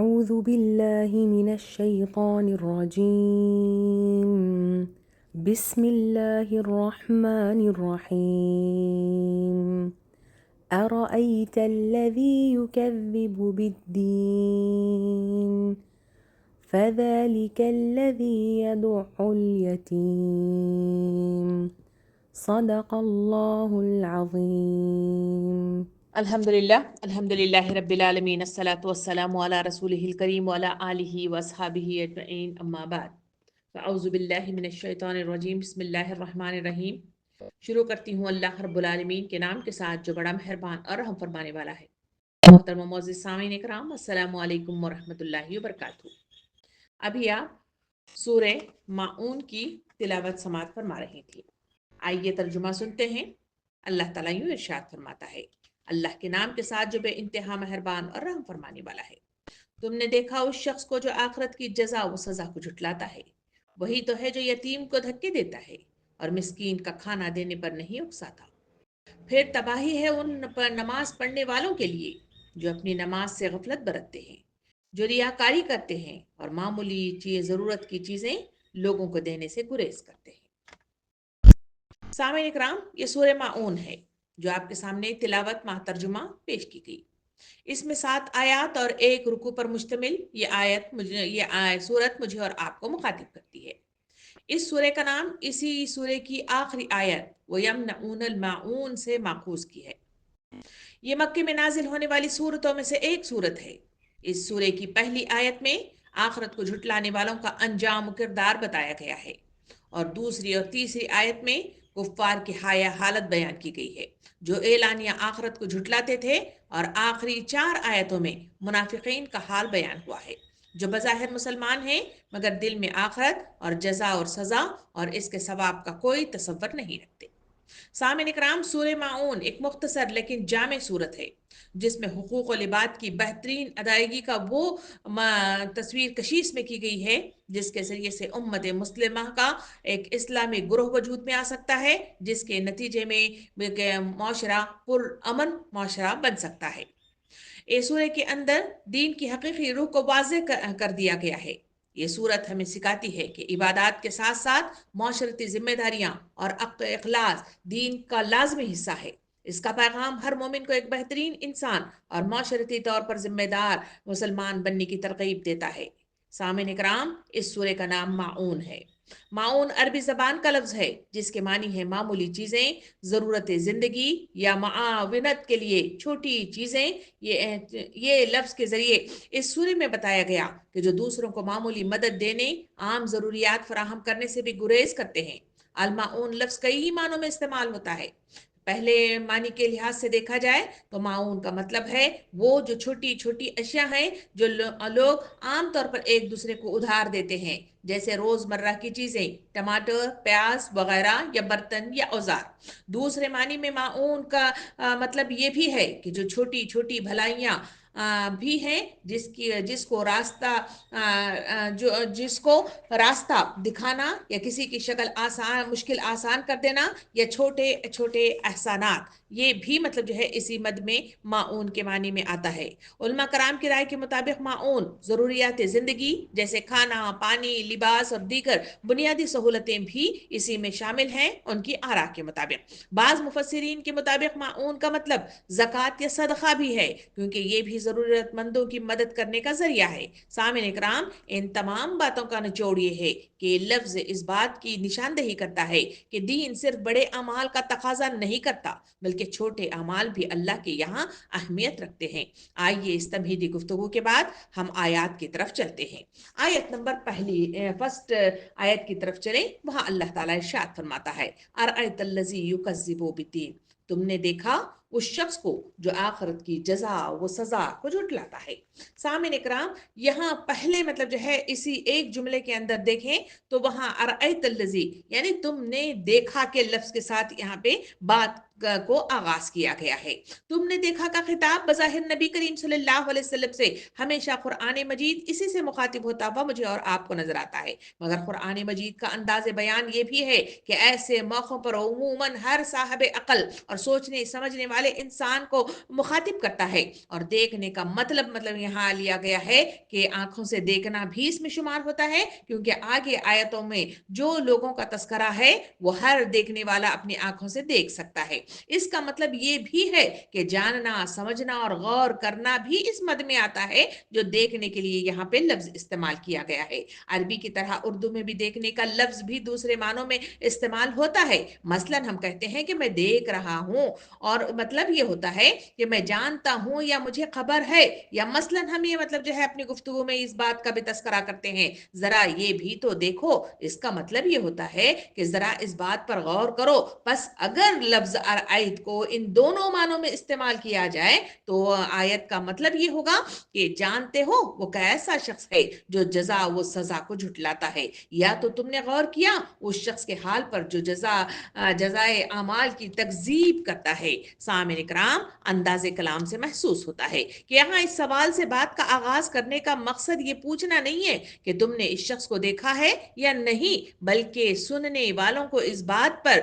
أعوذ بالله من الشيطان الرجيم بسم الله الرحمن الرحيم أرأيت الذي يكذب بالدين فذلك الذي يدع اليتيم صدق الله العظيم. الحمدللہ رب العالمین الصلاۃ والسلام علی رسولہ الکریم وعلی آلہ واصحابہ اجمعین اما بعد فاعوذ باللہ من الشیطان الرجیم بسم اللہ الرحمن الرحیم. شروع کرتی ہوں اللہ رب العالمین کے نام کے ساتھ جو بڑا مہربان اور رحم فرمانے والا ہے. محترم معزز سامعین کرام، السلام علیکم ورحمۃ اللہ وبرکاتہ. ابھی آپ سورہ ماعون کی تلاوت سماعت فرما رہی تھی. آئیے ترجمہ سنتے ہیں. اللہ تعالیٰ یوں ارشاد فرماتا ہے، اللہ کے نام کے ساتھ جو بے انتہا مہربان اور رحم فرمانے والا ہے. تم نے دیکھا اس شخص کو جو آخرت کی جزا و سزا کو جھٹلاتا ہے. وہی تو ہے جو یتیم کو دھکے دیتا ہے اور مسکین کا کھانا دینے پر نہیں اکساتا. پھر تباہی ہے ان پر نماز پڑھنے والوں کے لیے جو اپنی نماز سے غفلت برتتے ہیں، جو ریاکاری کرتے ہیں اور معمولی ضرورت کی چیزیں لوگوں کو دینے سے گریز کرتے ہیں. سامعین اکرام، یہ سورہ ماعون ہے جو آپ کے سامنے تلاوت مع ترجمہ پیش کی گئی. اس میں 7 آیات اور 1 رکوع پر مشتمل یہ سورت مجھے اور آپ کو مخاطب کرتی ہے. اس سورہ کا نام اسی سورہ کی آخری آیت وَيَمْنَعُونَ الْمَاعُونَ سے ماخوذ کی ہے. یہ مکے میں نازل ہونے والی سورتوں میں سے ایک سورت ہے. اس سورہ کی پہلی آیت میں آخرت کو جھٹلانے والوں کا انجام و کردار بتایا گیا ہے، اور دوسری اور تیسری آیت میں کفار کی حالت بیان کی گئی ہے جو اعلانیہ آخرت کو جھٹلاتے تھے، اور آخری 4 آیتوں میں منافقین کا حال بیان ہوا ہے جو بظاہر مسلمان ہیں مگر دل میں آخرت اور جزا اور سزا اور اس کے ثواب کا کوئی تصور نہیں رکھتے. سامعین اکرام، سورہ ماعون ایک مختصر لیکن جامع سورت ہے جس میں حقوق و لباد کی بہترین ادائیگی کا وہ تصویر کشی اس میں کی گئی ہے جس کے ذریعے سے امت مسلمہ کا ایک اسلامی گروہ وجود میں آ سکتا ہے، جس کے نتیجے میں معاشرہ پرامن معاشرہ بن سکتا ہے. اس سورہ کے اندر دین کی حقیقی روح کو واضح کر دیا گیا ہے. یہ سورت ہمیں سکھاتی ہے کہ عبادات کے ساتھ ساتھ معاشرتی ذمہ داریاں اور اخلاص دین کا لازمی حصہ ہے. اس کا پیغام ہر مومن کو ایک بہترین انسان اور معاشرتی طور پر ذمہ دار مسلمان بننے کی ترغیب دیتا ہے. سامعین اکرام، اس سورہ کا نام ماعون ہے. ماعون عربی زبان کا لفظ ہے جس کے معنی ہے معمولی چیزیں، ضرورت زندگی یا معاونت کے لیے چھوٹی چیزیں. یہ لفظ کے ذریعے اس سورہ میں بتایا گیا کہ جو دوسروں کو معمولی مدد دینے، عام ضروریات فراہم کرنے سے بھی گریز کرتے ہیں. الماعون لفظ کئی معنوں میں استعمال ہوتا ہے. پہلے معنی کے لحاظ سے دیکھا جائے تو معاون کا مطلب ہے وہ جو چھوٹی چھوٹی اشیاء ہیں جو لوگ عام طور پر ایک دوسرے کو ادھار دیتے ہیں، جیسے روزمرہ کی چیزیں، ٹماٹر، پیاز وغیرہ، یا برتن یا اوزار. دوسرے معنی میں معاون کا مطلب یہ بھی ہے کہ جو چھوٹی چھوٹی بھلائیاں بھی ہیں جس کو راستہ دکھانا یا کسی کی مشکل آسان کر دینا یا چھوٹے چھوٹے احسانات، یہ بھی مطلب جو ہے اسی مد میں معاون کے معنی میں آتا ہے. علماء کرام کی رائے کے مطابق معاون ضروریات زندگی جیسے کھانا، پانی، لباس اور دیگر بنیادی سہولتیں بھی اسی میں شامل ہیں ان کی آراء کے مطابق. بعض مفسرین کے مطابق معاون کا مطلب زکوٰۃ یا صدقہ بھی ہے کیونکہ یہ بھی ضرورت مندوں کی مدد کرنے کا ذریعہ ہے. سامعین اکرام، ان تمام باتوں کا نچوڑ یہ ہے کہ لفظ اس بات کی نشاندہی کرتا ہے کہ دین صرف بڑے اعمال کا تقاضا نہیں کرتا بلکہ چھوٹے اعمال بھی اللہ کے یہاں اہمیت رکھتے ہیں. آئیے اس تمہیدی گفتگو کے بعد ہم آیات کی طرف چلتے ہیں. آیت نمبر فرسٹ آیت کی طرف چلیں. وہاں اللہ تعالیٰ ارشاد فرماتا ہے، ارأیت الذی یکذب بالدین، تم نے دیکھا اس شخص کو جو آخرت کی جزا و سزا کو جھٹلاتا ہے. سامعین اکرام، یہاں پہلے مطلب جو ہے اسی ایک جملے کے اندر دیکھیں تو وہاں ارأیت الذی یعنی تم نے دیکھا کے لفظ کے ساتھ یہاں پہ بات کو آغاز کیا گیا ہے۔ تم نے دیکھا کا خطاب بظاہر نبی کریم صلی اللہ علیہ وسلم سے ہمیشہ قرآن مجید اسی سے مخاطب ہوتا ہوا مجھے اور آپ کو نظر آتا ہے، مگر قرآن مجید کا انداز بیان یہ بھی ہے کہ ایسے موقعوں پر عموماً ہر صاحب عقل اور سوچنے سمجھنے والے انسان کو مخاطب کرتا ہے، اور دیکھنے کا مطلب یہاں لیا گیا ہے کہ آنکھوں سے دیکھنا بھی اس میں شمار ہوتا ہے، کیونکہ آگے آیتوں میں جو لوگوں کا تذکرہ ہے وہ ہر دیکھنے والا اپنی آنکھوں سے دیکھ سکتا ہے۔ اس کا مطلب یہ بھی ہے کہ جاننا سمجھنا اور غور کرنا بھی اس مد میں آتا ہے جو دیکھنے کے لیے یہاں پہ لفظ استعمال کیا گیا ہے۔ عربی کی طرح اردو میں بھی دیکھنے کا لفظ بھی دوسرے معنوں میں استعمال ہوتا ہے، مثلا ہم کہتے ہیں کہ میں دیکھ رہا ہوں، اور مطلب یہ ہوتا ہے کہ میں جانتا ہوں یا مجھے خبر ہے، یا مثلا ہم یہ مطلب جو ہے اپنی گفتگو میں اس بات کا بھی تذکرہ کرتے ہیں ذرا یہ بھی تو دیکھو، اس کا مطلب یہ ہوتا ہے کہ ذرا اس بات پر غور کرو۔ بس اگر لفظ آیت کو ان دونوں معنوں میں استعمال کیا جائے تو آیت کا مطلب یہ ہوگا کہ جانتے ہو وہ کیسا شخص ہے جو جزا و سزا کو جھٹلاتا ہے، یا تو تم نے غور کیا اس شخص کے حال پر جو جزائے اعمال کی تکذیب کرتا ہے۔ سامعین اکرام، انداز کلام سے محسوس ہوتا ہے کہ یہاں اس سوال سے بات کا آغاز کرنے کا مقصد یہ پوچھنا نہیں ہے کہ تم نے اس شخص کو دیکھا ہے یا نہیں، بلکہ سننے والوں کو اس بات پر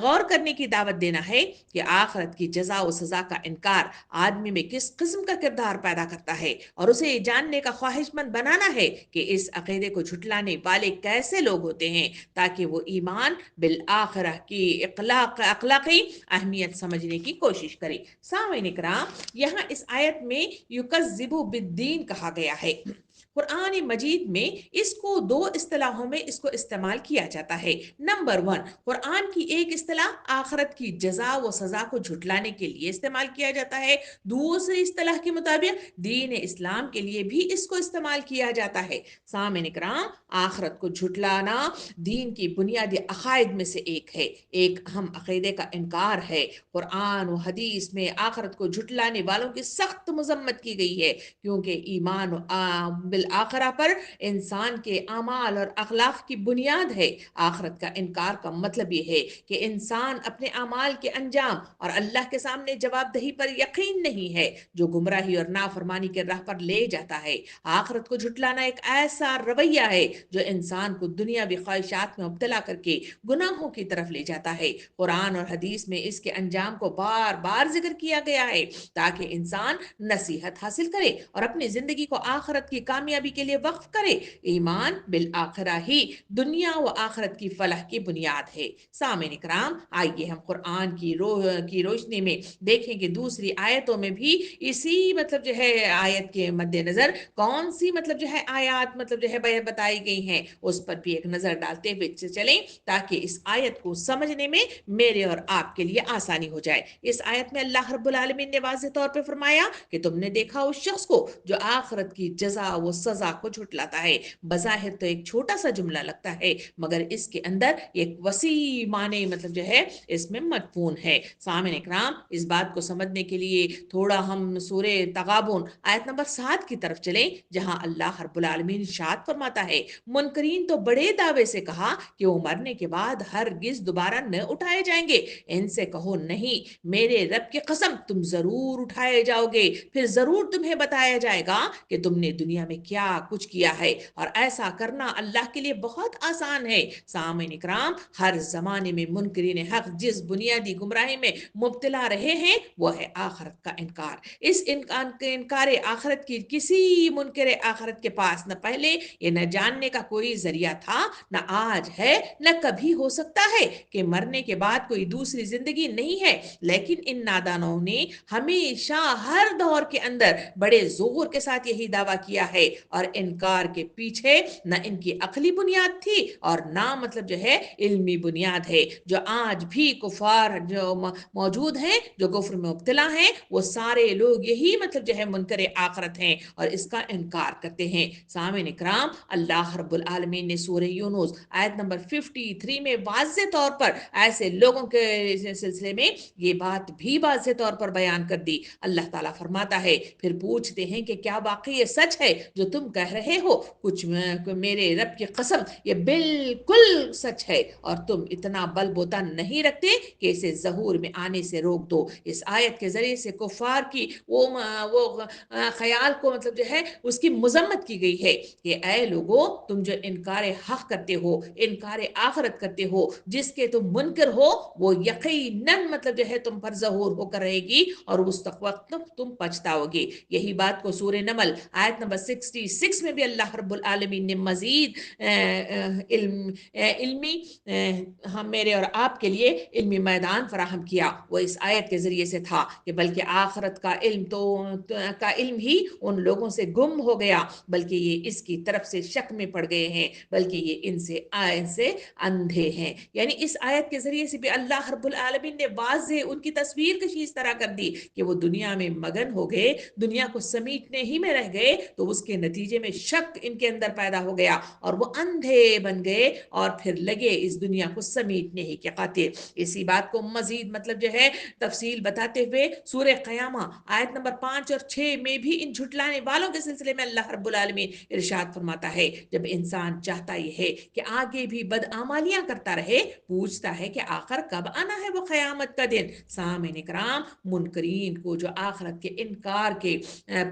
غور کرنے کی دعوت دینا ہے کہ آخرت کی جزا و سزا کا انکار آدمی میں کس قسم کا کردار پیدا کرتا ہے، اور اسے یہ جاننے کا خواہش مند بنانا ہے کہ اس عقیدے کو جھٹلانے والے کیسے لوگ ہوتے ہیں، تاکہ وہ ایمان بالآخرہ کی اخلاقی اہمیت سمجھنے کی کوشش کرے۔ سامعین اکرام، یہاں اس آیت میں یکذب بالدین کہا گیا ہے۔ قرآن مجید میں اس کو دو اصطلاحوں میں اس کو استعمال کیا جاتا ہے۔ نمبر 1، قرآن کی ایک اصطلاح آخرت کی جزا و سزا کو جھٹلانے کے لیے استعمال کیا جاتا ہے، دوسری اصطلاح کے مطابق دین اسلام کے لیے بھی اس کو استعمال کیا جاتا ہے۔ سامعین اکرام، آخرت کو جھٹلانا دین کی بنیادی عقائد میں سے ایک ہے، ایک اہم عقیدے کا انکار ہے۔ قرآن و حدیث میں آخرت کو جھٹلانے والوں کی سخت مذمت کی گئی ہے، کیونکہ ایمان بالآخرہ پر انسان کے اعمال اور اخلاق کی بنیاد ہے۔ آخرت کا انکار کا مطلب یہ ہے کہ انسان اپنے اعمال کے انجام اور اللہ کے سامنے جواب دہی پر یقین نہیں ہے، جو گمراہی اور نافرمانی کے راہ پر لے جاتا ہے۔ آخرت کو جھٹلانا ایک ایسا رویہ ہے جو انسان کو دنیاوی خواہشات میں مبتلا کر کے گناہوں کی طرف لے جاتا ہے۔ قرآن اور حدیث میں اس کے انجام کو بار بار ذکر کیا گیا ہے تاکہ انسان نصیحت حاصل کرے اور اپنی زندگی کو آخرت کی کامیابی کے لیے وقف کرے۔ ایمان بالآخرہ ہی دنیا و آخرت کی فلاح کی بنیاد ہے۔ سامعین اکرام، آئیے ہم قرآن کی روشنی میں دیکھیں کہ دوسری آیتوں میں بھی اسی مطلب جو ہے آیت کے مد نظر کون سی مطلب جو ہے آیات مطلب جو ہے بتائی گئی ہیں، اس پر بھی ایک نظر ڈالتے ہوئے چلیں تاکہ اس آیت کو سمجھنے میں میرے اور آپ کے لیے آسانی ہو جائے۔ اس آیت میں اللہ رب العالمین نے واضح طور پہ فرمایا کہ تم نے دیکھا اس شخص کو جو آخرت کی جزا و سزا کو جھٹلاتا ہے۔ بظاہر تو ایک چھوٹا سا جملہ لگتا ہے، مگر اس کے اندر ایک وسیع معنی مطلب جو ہے اس میں مدفون ہے۔ سامعین اکرام، اس بات کو سمجھنے کے لیے تھوڑا ہم سورہ تغابن آیت نمبر 7 کی طرف چلیں، جہاں اللہ رب العالمین ارشاد فرماتا ہے، منکرین تو بڑے دعوے سے کہا کہ وہ مرنے کے بعد ہرگز دوبارہ نہ اٹھائے جائیں گے۔ ان سے کہو نہیں، میرے رب کی قسم تم ضرور اٹھائے جاؤ گے، پھر ضرور تمہیں بتایا جائے گا کہ تم نے دنیا میں کیا کچھ کیا ہے، اور ایسا کرنا اللہ کے لیے بہت آسان ہے۔ سامعین اکرام، ہر زمانے میں منکرین حق جس بنیادی گمراہی میں مبتلا رہے ہیں وہ ہے آخرت کا انکار۔ اس انکار آخرت کی کسی منکر آخرت کے پاس نہ پہلے یہ نہ جاننے کا کوئی ذریعہ تھا، نہ آج ہے، نہ کبھی ہو سکتا ہے کہ مرنے کے بعد کوئی دوسری زندگی نہیں ہے۔ لیکن ان نادانوں نے ہمیشہ ہر دور کے اندر بڑے زور کے ساتھ یہی دعویٰ کیا ہے، اور انکار کے پیچھے نہ ان کی عقلی بنیاد تھی اور نہ مطلب جو ہے علمی بنیاد ہے۔ جو آج بھی کفار جو موجود ہیں، جو کفر میں مبتلا ہیں، وہ سارے لوگ یہی مطلب جو ہے منکر آخرت ہیں اور اس کا انکار کرتے ہیں۔ سامعین اکرام، اللہ رب العالمین نے سورہ یونس آیت نمبر 53 میں واضح طور پر ایسے لوگوں کے سلسلے میں یہ بات بھی واضح طور پر بیان کر دی۔ اللہ تعالیٰ فرماتا ہے، پھر پوچھتے ہیں کہ کیا واقعی یہ سچ ہے جو تم کہہ رہے ہو کچھ میرے رب کی قسم یہ بالکل سچ ہے، اور تم اتنا بل بوتا نہیں رکھتے کہ اسے ظہور میں آنے سے روک دو۔ اس آیت کے ذریعے سے کفار کی وہ خیال کو مطلب جو ہے اس کی مذمت کی گئی ہے کہ اے لوگو تم جو انکار حق کرتے ہو، انکار آخرت کرتے ہو، جس کے تم منکر ہو، وہ یقیناً مطلب جو ہے تم پر ظہور ہو کر رہے گی اور اس وقت تم پچھتاؤ گے۔ یہی بات کو سورہ نمل آیت نمبر 66 میں بھی اللہ رب العالمین نے مزید علمی ہم میرے اور آپ کے لیے علمی میدان فراہم کیا۔ وہ اس آیت کے ذریعے سے تھا کہ بلکہ آخرت کا علم ہی ان لوگوں سے گم ہو گیا، بلکہ یہ اس کی طرف سے شک میں پڑ گئے ہیں، بلکہ یہ ان سے اندھے ہیں۔ یعنی اس آیت کے ذریعے سے بھی اللہ رب العالمین نے واضح ان کی تصویر کشی اس طرح کر دی کہ وہ دنیا میں مگن ہو گئے، دنیا کو سمیٹنے ہی میں رہ گئے، تو اس کے نتیجے میں شک ان کے اندر پیدا ہو گیا اور وہ اندھے بن گئے اور پھر لگے اس دنیا کو سمیٹنے ہی کے قاطر۔ اسی بات کو مزید مطلب جو ہے تفصیل بتاتے ہوئے سورہ قیامہ آیت نمبر 5 اور 6 میں بھی ان جھٹلانے والوں کے سلسلے میں اللہ رب العالمین ارشاد فرماتا ہے، جب انسان چاہتا یہ ہے کہ آگے بھی بدعمالیاں کرتا رہے، پوچھتا ہے کہ آخر کب آنا ہے وہ قیامت کا دن۔ سامعین کرام، منکرین کو جو آخرت کے انکار کے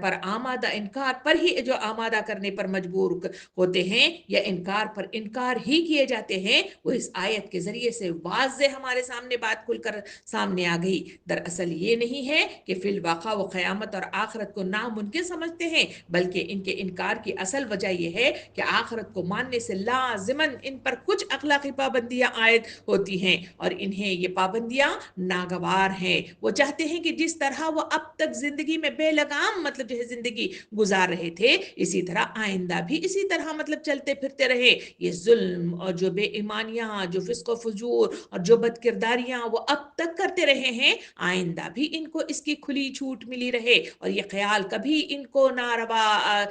پر آمادہ انکار پر ہی جو آمادہ کرنے پر مجبور ہوتے ہیں یا انکار پر انکار ہی کیے جاتے ہیں، وہ اس آیت کے ذریعے سے واضح ہمارے سامنے بات کھل کر سامنے آ گئی۔ دراصل یہ نہیں ہے کہ فی الواقع وہ قیامت اور آخرت کو ناممکن سمجھتے ہیں، بلکہ ان کے انکار کی اصل وجہ یہ ہے کہ آخرت کو ماننے سے لازماً ان پر کچھ اخلاقی پابندیاں عائد ہوتی ہیں اور انہیں یہ پابندیاں ناگوار ہیں۔ وہ چاہتے ہیں کہ جس طرح وہ اب تک زندگی میں بے لگام مطلب جو ہے زندگی گزار رہے تھے، اسی طرح آئندہ بھی اسی طرح مطلب چلتے پھرتے رہے۔ یہ ظلم اور جو بے ایمانیاں، جو فسق و فجور اور جو بد کرداریاں وہ اب تک کرتے رہے ہیں، آئندہ بھی ان کو اس کی کھلی چھوٹ ملی رہے، اور یہ خیال کبھی ان کو ناروا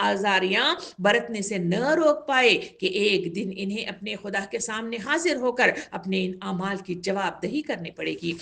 آزاریاں برتنے سے نہ روک پائے کہ ایک دن انہیں اپنے خدا کے سامنے حاضر ہو کر اپنے ان اعمال کی جواب دہی کرنی پڑے گی۔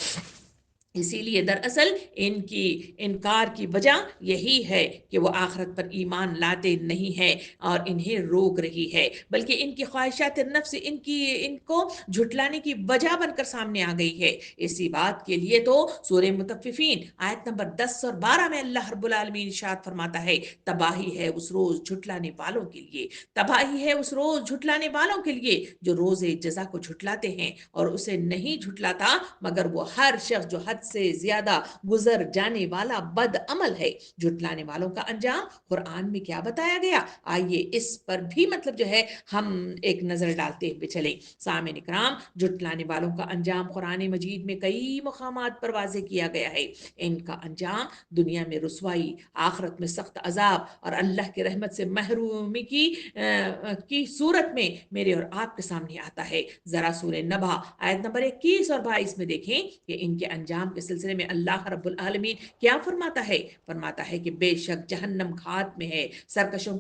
اسی لیے دراصل ان کی انکار کی وجہ یہی ہے کہ وہ آخرت پر ایمان لاتے نہیں ہیں اور انہیں روک رہی ہے، بلکہ ان کی خواہشات نفس ان کو جھٹلانے کی وجہ بن کر سامنے آ گئی ہے۔ اسی بات کے لیے تو سورہ مطففین آیت نمبر 10 اور 12 میں اللہ رب العالمین ارشاد فرماتا ہے، تباہی ہے اس روز جھٹلانے والوں کے لیے، تباہی ہے اس روز جھٹلانے والوں کے لیے جو روز جزا کو جھٹلاتے ہیں اور اسے نہیں جھٹلاتا مگر وہ ہر شخص جو حد سے زیادہ گزر جانے والا بد عمل ہے۔ جھٹلانے والوں کا انجام قرآن میں کیا بتایا گیا، آئیے اس پر بھی مطلب جو ہے ہم ایک نظر ڈالتے ہوئے چلیں۔ سامعین کرام، جھٹلانے والوں کا انجام قرآن مجید میں کئی مقامات پر واضح کیا گیا ہے۔ ان کا انجام دنیا میں رسوائی، آخرت میں سخت عذاب اور اللہ کی رحمت سے محرومی کی صورت میں میرے اور آپ کے سامنے آتا ہے۔ ذرا سورہ نبا آیت نمبر 21 اور 22 میں دیکھیں کہ ان کے انجام کے سلسلے میں اللہ رب العالمین کیا فرماتا ہے کہ بے شک جہنم گھات میں ہے، سرکشوں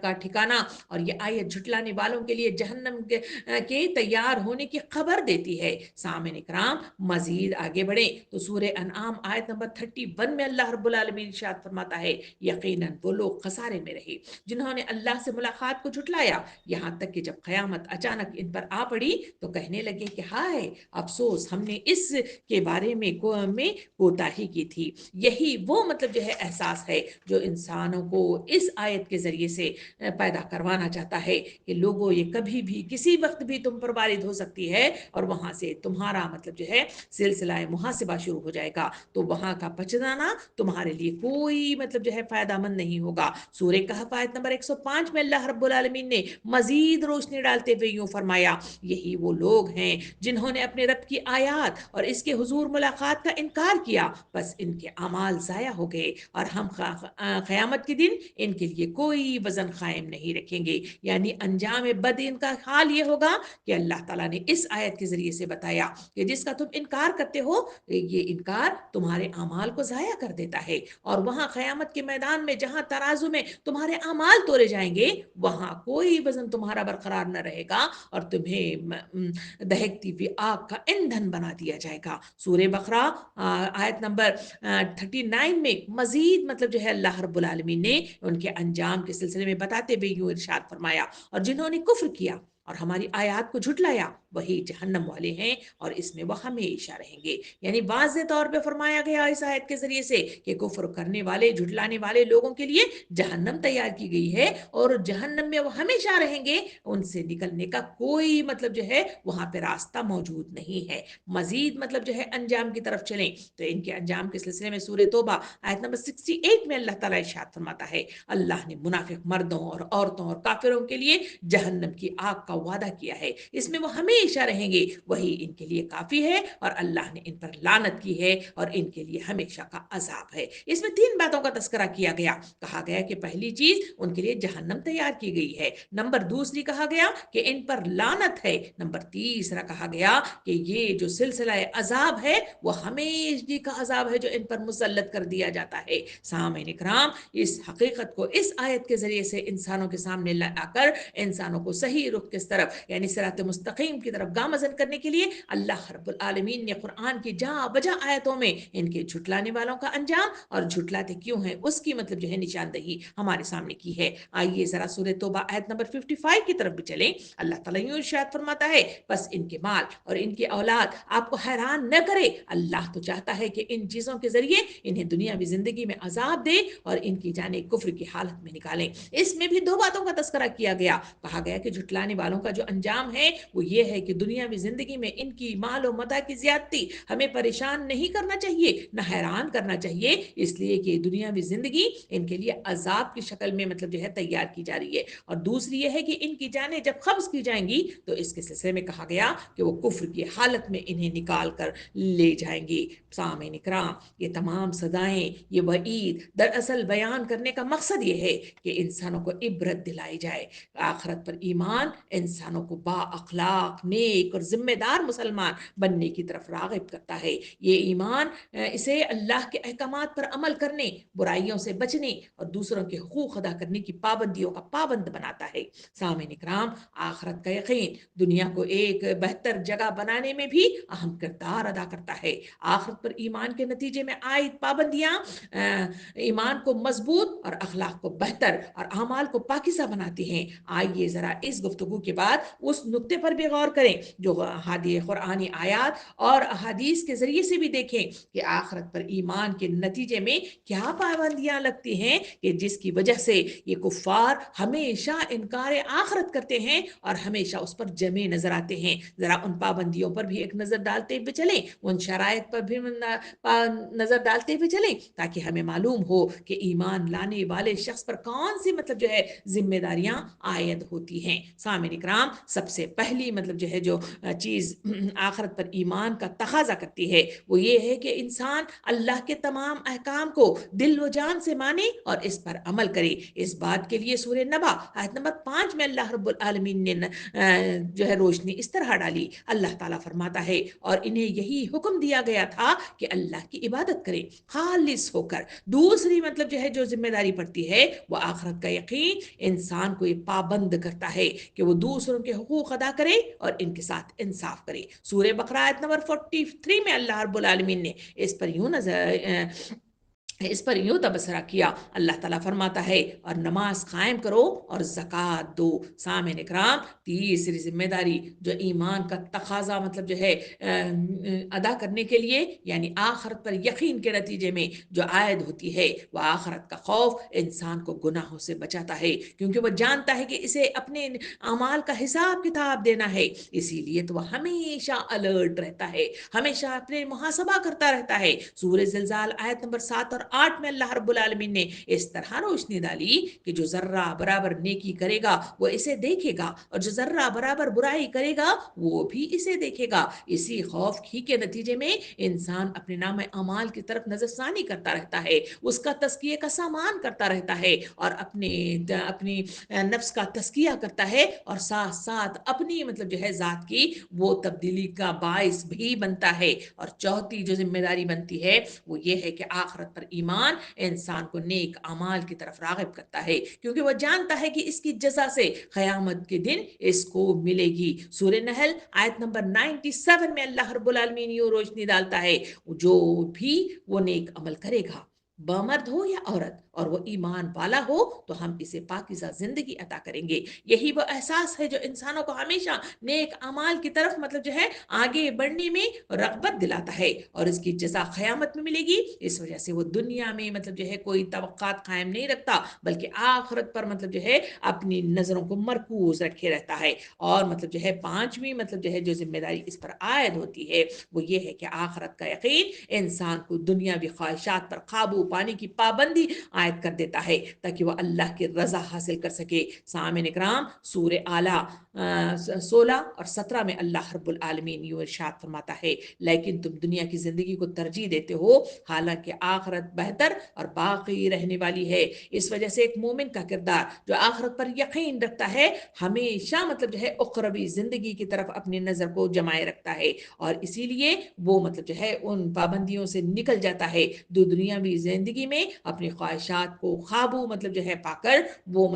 کا ٹھکانہ، اور یہ آیت جھٹلانے والوں کے لیے جہنم کے تیار ہونے کی خبر دیتی ہے۔ سامعین کرام، مزید آگے بڑھیں تو سورہ انعام آیت نمبر 31 میں اللہ رب العالمین ارشاد فرماتا ہے، یقیناً وہ لوگ خسارے میں رہے جنہوں نے اللہ سے ملاقات کو جھٹلایا، یہاں تک کہ جب قیامت اچانک ان پر آ پڑی تو کہنے لگے کہ ہائے افسوس، ہم نے اس کے بارے میں کوتاہی کی تھی۔ یہی وہ مطلب جو ہے احساس ہے جو انسانوں کو اس آیت کے ذریعے سے پیدا کروانا چاہتا ہے کہ لوگوں یہ کبھی بھی کسی وقت بھی تم پر وارد ہو سکتی ہے اور وہاں سے تمہارا مطلب جو ہے سلسلہ محاسبہ شروع ہو جائے گا، تو وہاں کا پچھتانا تمہارے لیے کوئی مطلب جو ہے فائدہ مند نہیں ہوگا۔ سورہ کہف آیت نمبر 105 میں اللہ رب العالمین نے مزید روشنی ڈالتے ہوئے یوں فرمایا، یہی وہ لوگ ہیں جنہوں نے اپنے رب کی آیات اور اس کے حضور ملاقات کا انکار کیا، بس ان کے اعمال ضائع ہو گئے اور ہم قیامت کے دن ان کے لیے کوئی وزن قائم نہیں رکھیں گے۔ یعنی انجام بد ان کا حال یہ ہوگا کہ اللہ تعالیٰ نے اس آیت کے ذریعے سے بتایا کہ جس کا تم انکار کرتے ہو، یہ انکار تمہارے اعمال کو ضائع کر دیتا ہے، اور وہاں قیامت کے میدان میں جہاں ترازو میں تمہارے اعمال تولے جائیں گے، وہاں کوئی وزن تمہارا برقرار نہ رہے گا اور تمہیں دہکتی ہوئی آگ کا ایندھن بنا دیا جائے گا۔ سورہ بقرہ آیت نمبر 39 میں مزید مطلب جو ہے اللہ رب العالمین نے ان کے انجام کے سلسلے میں بتاتے ہوئے یوں ارشاد فرمایا، اور جنہوں نے کفر کیا اور ہماری آیات کو جھٹلایا وہی جہنم والے ہیں اور اس میں وہ ہمیشہ رہیں گے۔ یعنی واضح طور پہ فرمایا گیا اس آیت کے ذریعے سے کہ کفر کرنے والے، جھٹلانے والے لوگوں کے لیے جہنم تیار کی گئی ہے اور جہنم میں وہ ہمیشہ رہیں گے، ان سے نکلنے کا کوئی مطلب جو ہے وہاں پہ راستہ موجود نہیں ہے۔ مزید مطلب جو ہے انجام کی طرف چلیں تو ان کے انجام کے سلسلے میں سورہ توبہ آیت نمبر 68 میں اللہ تعالیٰ ارشاد فرماتا ہے، اللہ نے منافق مردوں اور عورتوں اور کافروں کے لیے جہنم کی آگ کا وعدہ کیا ہے، اس میں وہ ہمیشہ رہیں گے، وہی ان کے لیے کافی ہے، اور اللہ نے ان پر لعنت کی ہے اور ان کے لیے ہمیشہ کا عذاب ہے۔ اس میں 3 باتوں کا تذکرہ کیا گیا، کہا گیا کہ پہلی چیز ان کے لیے جہنم تیار کی گئی ہے، نمبر دوسری کہا گیا کہ ان پر لعنت ہے، نمبر تیسرا کہا گیا کہ یہ جو سلسلہ عذاب ہے وہ ہمیشہ کا عذاب ہے جو ان پر مسلط کر دیا جاتا ہے۔ سامعین اکرام، اس حقیقت کو اس آیت کے ذریعے سے انسانوں کے سامنے لا کر انسانوں کو صحیح رخ کس طرف یعنی صراط مستقیم کی طرف گامزن کرنے کے لیے اللہ رب العالمین نے قرآن کی جا بجا آیتوں میں ان کے جھٹلانے والوں کا انجام اور جھٹلاتے کیوں ہیں اس کی مطلب جو ہے نشاندہی ہمارے سامنے کی ہے۔ آئیے ذرا سورہ توبہ آیت نمبر 55 کی طرف بھی چلیں۔ اللہ تعالیٰ یوں ارشاد فرماتا ہے، بس ان کے مال اور ان کی اولاد آپ کو حیران نہ کرے، اللہ تو چاہتا ہے کہ ان چیزوں کے ذریعے انہیں دنیاوی زندگی میں عذاب دے اور ان کی جانیں کفر کی حالت میں نکالیں۔ اس میں بھی 2 باتوں کا تذکرہ کیا گیا، کہا گیا کہ جھٹلانے والوں کا جو انجام ہے وہ یہ ہے کہ دنیاوی زندگی میں ان کی مال و متاع کی زیادتی ہمیں پریشان نہیں کرنا چاہیے، نہ حیران کرنا چاہیے، اس لیے کہ دنیاوی زندگی ان کے لیے عذاب کی شکل میں مطلب جو ہے تیار کی جا رہی ہے، اور دوسری یہ ہے کہ ان کی جانیں جب قبض کی جائیں گی تو اس کے سلسلے میں کہا گیا کہ وہ کفر کی حالت میں انہیں نکال کر لے جائیں گے۔ سامعین اکرام، یہ تمام سزائیں، یہ وعید دراصل بیان کرنے کا مقصد یہ ہے کہ انسانوں کو عبرت دلائی جائے۔ آخرت پر ایمان انسانوں کو با اخلاق، نیک اور ذمہ دار مسلمان بننے کی طرف راغب کرتا ہے۔ یہ ایمان اسے اللہ کے احکامات پر عمل کرنے، برائیوں سے بچنے اور دوسروں کے حقوق ادا کرنے کی پابندیوں کا پابند بناتا ہے۔ سامعین اکرام، آخرت کا یقین دنیا کو ایک بہتر جگہ بنانے میں بھی اہم کردار ادا کرتا ہے۔ آخرت پر ایمان کے نتیجے میں عائد پابندیاں ایمان کو مضبوط اور اخلاق کو بہتر اور اعمال کو پاکیزہ بناتی ہیں۔ آئیے ذرا اس گفتگو کے بعد اس نقطے پر بھی غور کریں جو احادیث قرآنی آیات اور احادیث کے ذریعے سے بھی دیکھیں کہ آخرت پر ایمان کے نتیجے میں کیا پابندیاں لگتی ہیں کہ جس کی وجہ سے یہ کفار ہمیشہ انکار آخرت کرتے ہیں اور ہمیشہ اس پر جمے نظر آتے ہیں۔ ذرا ان پابندیوں پر بھی ایک نظر ڈالتے ہوئے چلیں، ان شرائط پر بھی نظر ڈالتے ہوئے چلیں تاکہ ہمیں معلوم ہو کہ ایمان لانے والے شخص پر کون سی مطلب جو ہے ذمہ داریاں عائد ہوتی ہیں۔ سامعین اکرام، سب سے پہلی مطلب جو ہے جو چیز آخرت پر ایمان کا تقاضا کرتی ہے وہ یہ ہے کہ انسان اللہ کے تمام احکام کو دل و جان سے مانے اور اس پر عمل کرے۔ اس بات کے لیے سورہ نبا آیت نمبر 5 میں اللہ رب العالمین نے جو ہے روشنی اس طرح ڈالی۔ اللہ تعالیٰ فرماتا ہے، اور انہیں یہی حکم دیا گیا تھا کہ اللہ کی عبادت کریں خالص ہو کر۔ دوسری مطلب جو ہے جو ذمہ داری پڑتی ہے وہ آخرت کا یقین انسان کو یہ پابند کرتا ہے کہ وہ دوسروں کے حقوق ادا کرے اور ان کے ساتھ انصاف کرے۔ سورہ بقرہ آیت نمبر 43 میں اللہ رب العالمین نے اس پر یوں تبصرہ کیا۔ اللہ تعالیٰ فرماتا ہے، اور نماز قائم کرو اور زکوٰۃ دو۔ سامعین اکرام، تیسری ذمہ داری جو ایمان کا تقاضا مطلب جو ہے ادا کرنے کے لیے یعنی آخرت پر یقین کے نتیجے میں جو عائد ہوتی ہے وہ آخرت کا خوف انسان کو گناہوں سے بچاتا ہے، کیونکہ وہ جانتا ہے کہ اسے اپنے اعمال کا حساب کتاب دینا ہے، اسی لیے تو وہ ہمیشہ الرٹ رہتا ہے، ہمیشہ اپنے محاسبہ کرتا رہتا ہے۔ سورہ زلزال آیت نمبر 7 اور 8 میں اللہ رب العالمین نے اس طرح روشنی ڈالی کہ جو ذرہ برابر نیکی کرے گا وہ اسے دیکھے گا اور جو ذرہ برابر برائی کرے گا وہ بھی اسے دیکھے گا۔ اسی خوف ہی کے نتیجے میں انسان اپنے نام اعمال کی طرف نظر ثانی کرتا رہتا ہے، اس کا تزکیے کا سامان کرتا رہتا ہے اور اپنی نفس کا تزکیہ کرتا ہے اور ساتھ ساتھ اپنی مطلب جو ہے ذات کی وہ تبدیلی کا باعث بھی بنتا ہے۔ اور چوتھی جو ذمہ داری بنتی ہے وہ یہ ہے کہ آخرت پر ایمان انسان کو نیک اعمال کی طرف راغب کرتا ہے، کیونکہ وہ جانتا ہے کہ اس کی جزا سے قیامت کے دن اس کو ملے گی۔ سورہ نحل آیت نمبر 97 میں اللہ رب العالمین یہ روشنی ڈالتا ہے، جو بھی وہ نیک عمل کرے گا، بامرد ہو یا عورت، اور وہ ایمان والا ہو، تو ہم اسے پاکیزہ زندگی عطا کریں گے۔ یہی وہ احساس ہے جو انسانوں کو ہمیشہ نیک اعمال کی طرف آگے بڑھنے میں رغبت دلاتا ہے، اور اس کی جزا قیامت میں ملے گی۔ اس وجہ سے وہ دنیا میں کوئی توقعات قائم نہیں رکھتا، بلکہ آخرت پر اپنی نظروں کو مرکوز رکھے رہتا ہے۔ اور پانچویں جو ذمہ داری اس پر عائد ہوتی ہے، وہ یہ ہے کہ آخرت کا یقین انسان کو دنیاوی خواہشات پر قابو پانے کی پابندی عائد کر دیتا ہے، تاکہ وہ اللہ کی رضا حاصل کر سکے۔ سامعین اکرام، سورہ اعلیٰ 16 اور 17 میں اللہ رب العالمین یہ ارشاد فرماتا ہے، لیکن تم دنیا کی زندگی کو ترجیح دیتے ہو، حالانکہ آخرت بہتر اور باقی رہنے والی ہے۔ اس وجہ سے ایک مومن کا کردار جو آخرت پر یقین رکھتا ہے، ہمیشہ اخروی زندگی کی طرف اپنی نظر کو جمائے رکھتا ہے، اور اسی لیے وہ ان پابندیوں سے نکل جاتا ہے۔ دنیاوی زندگی میں اپنی خواہشات کو قابو پا کر وہ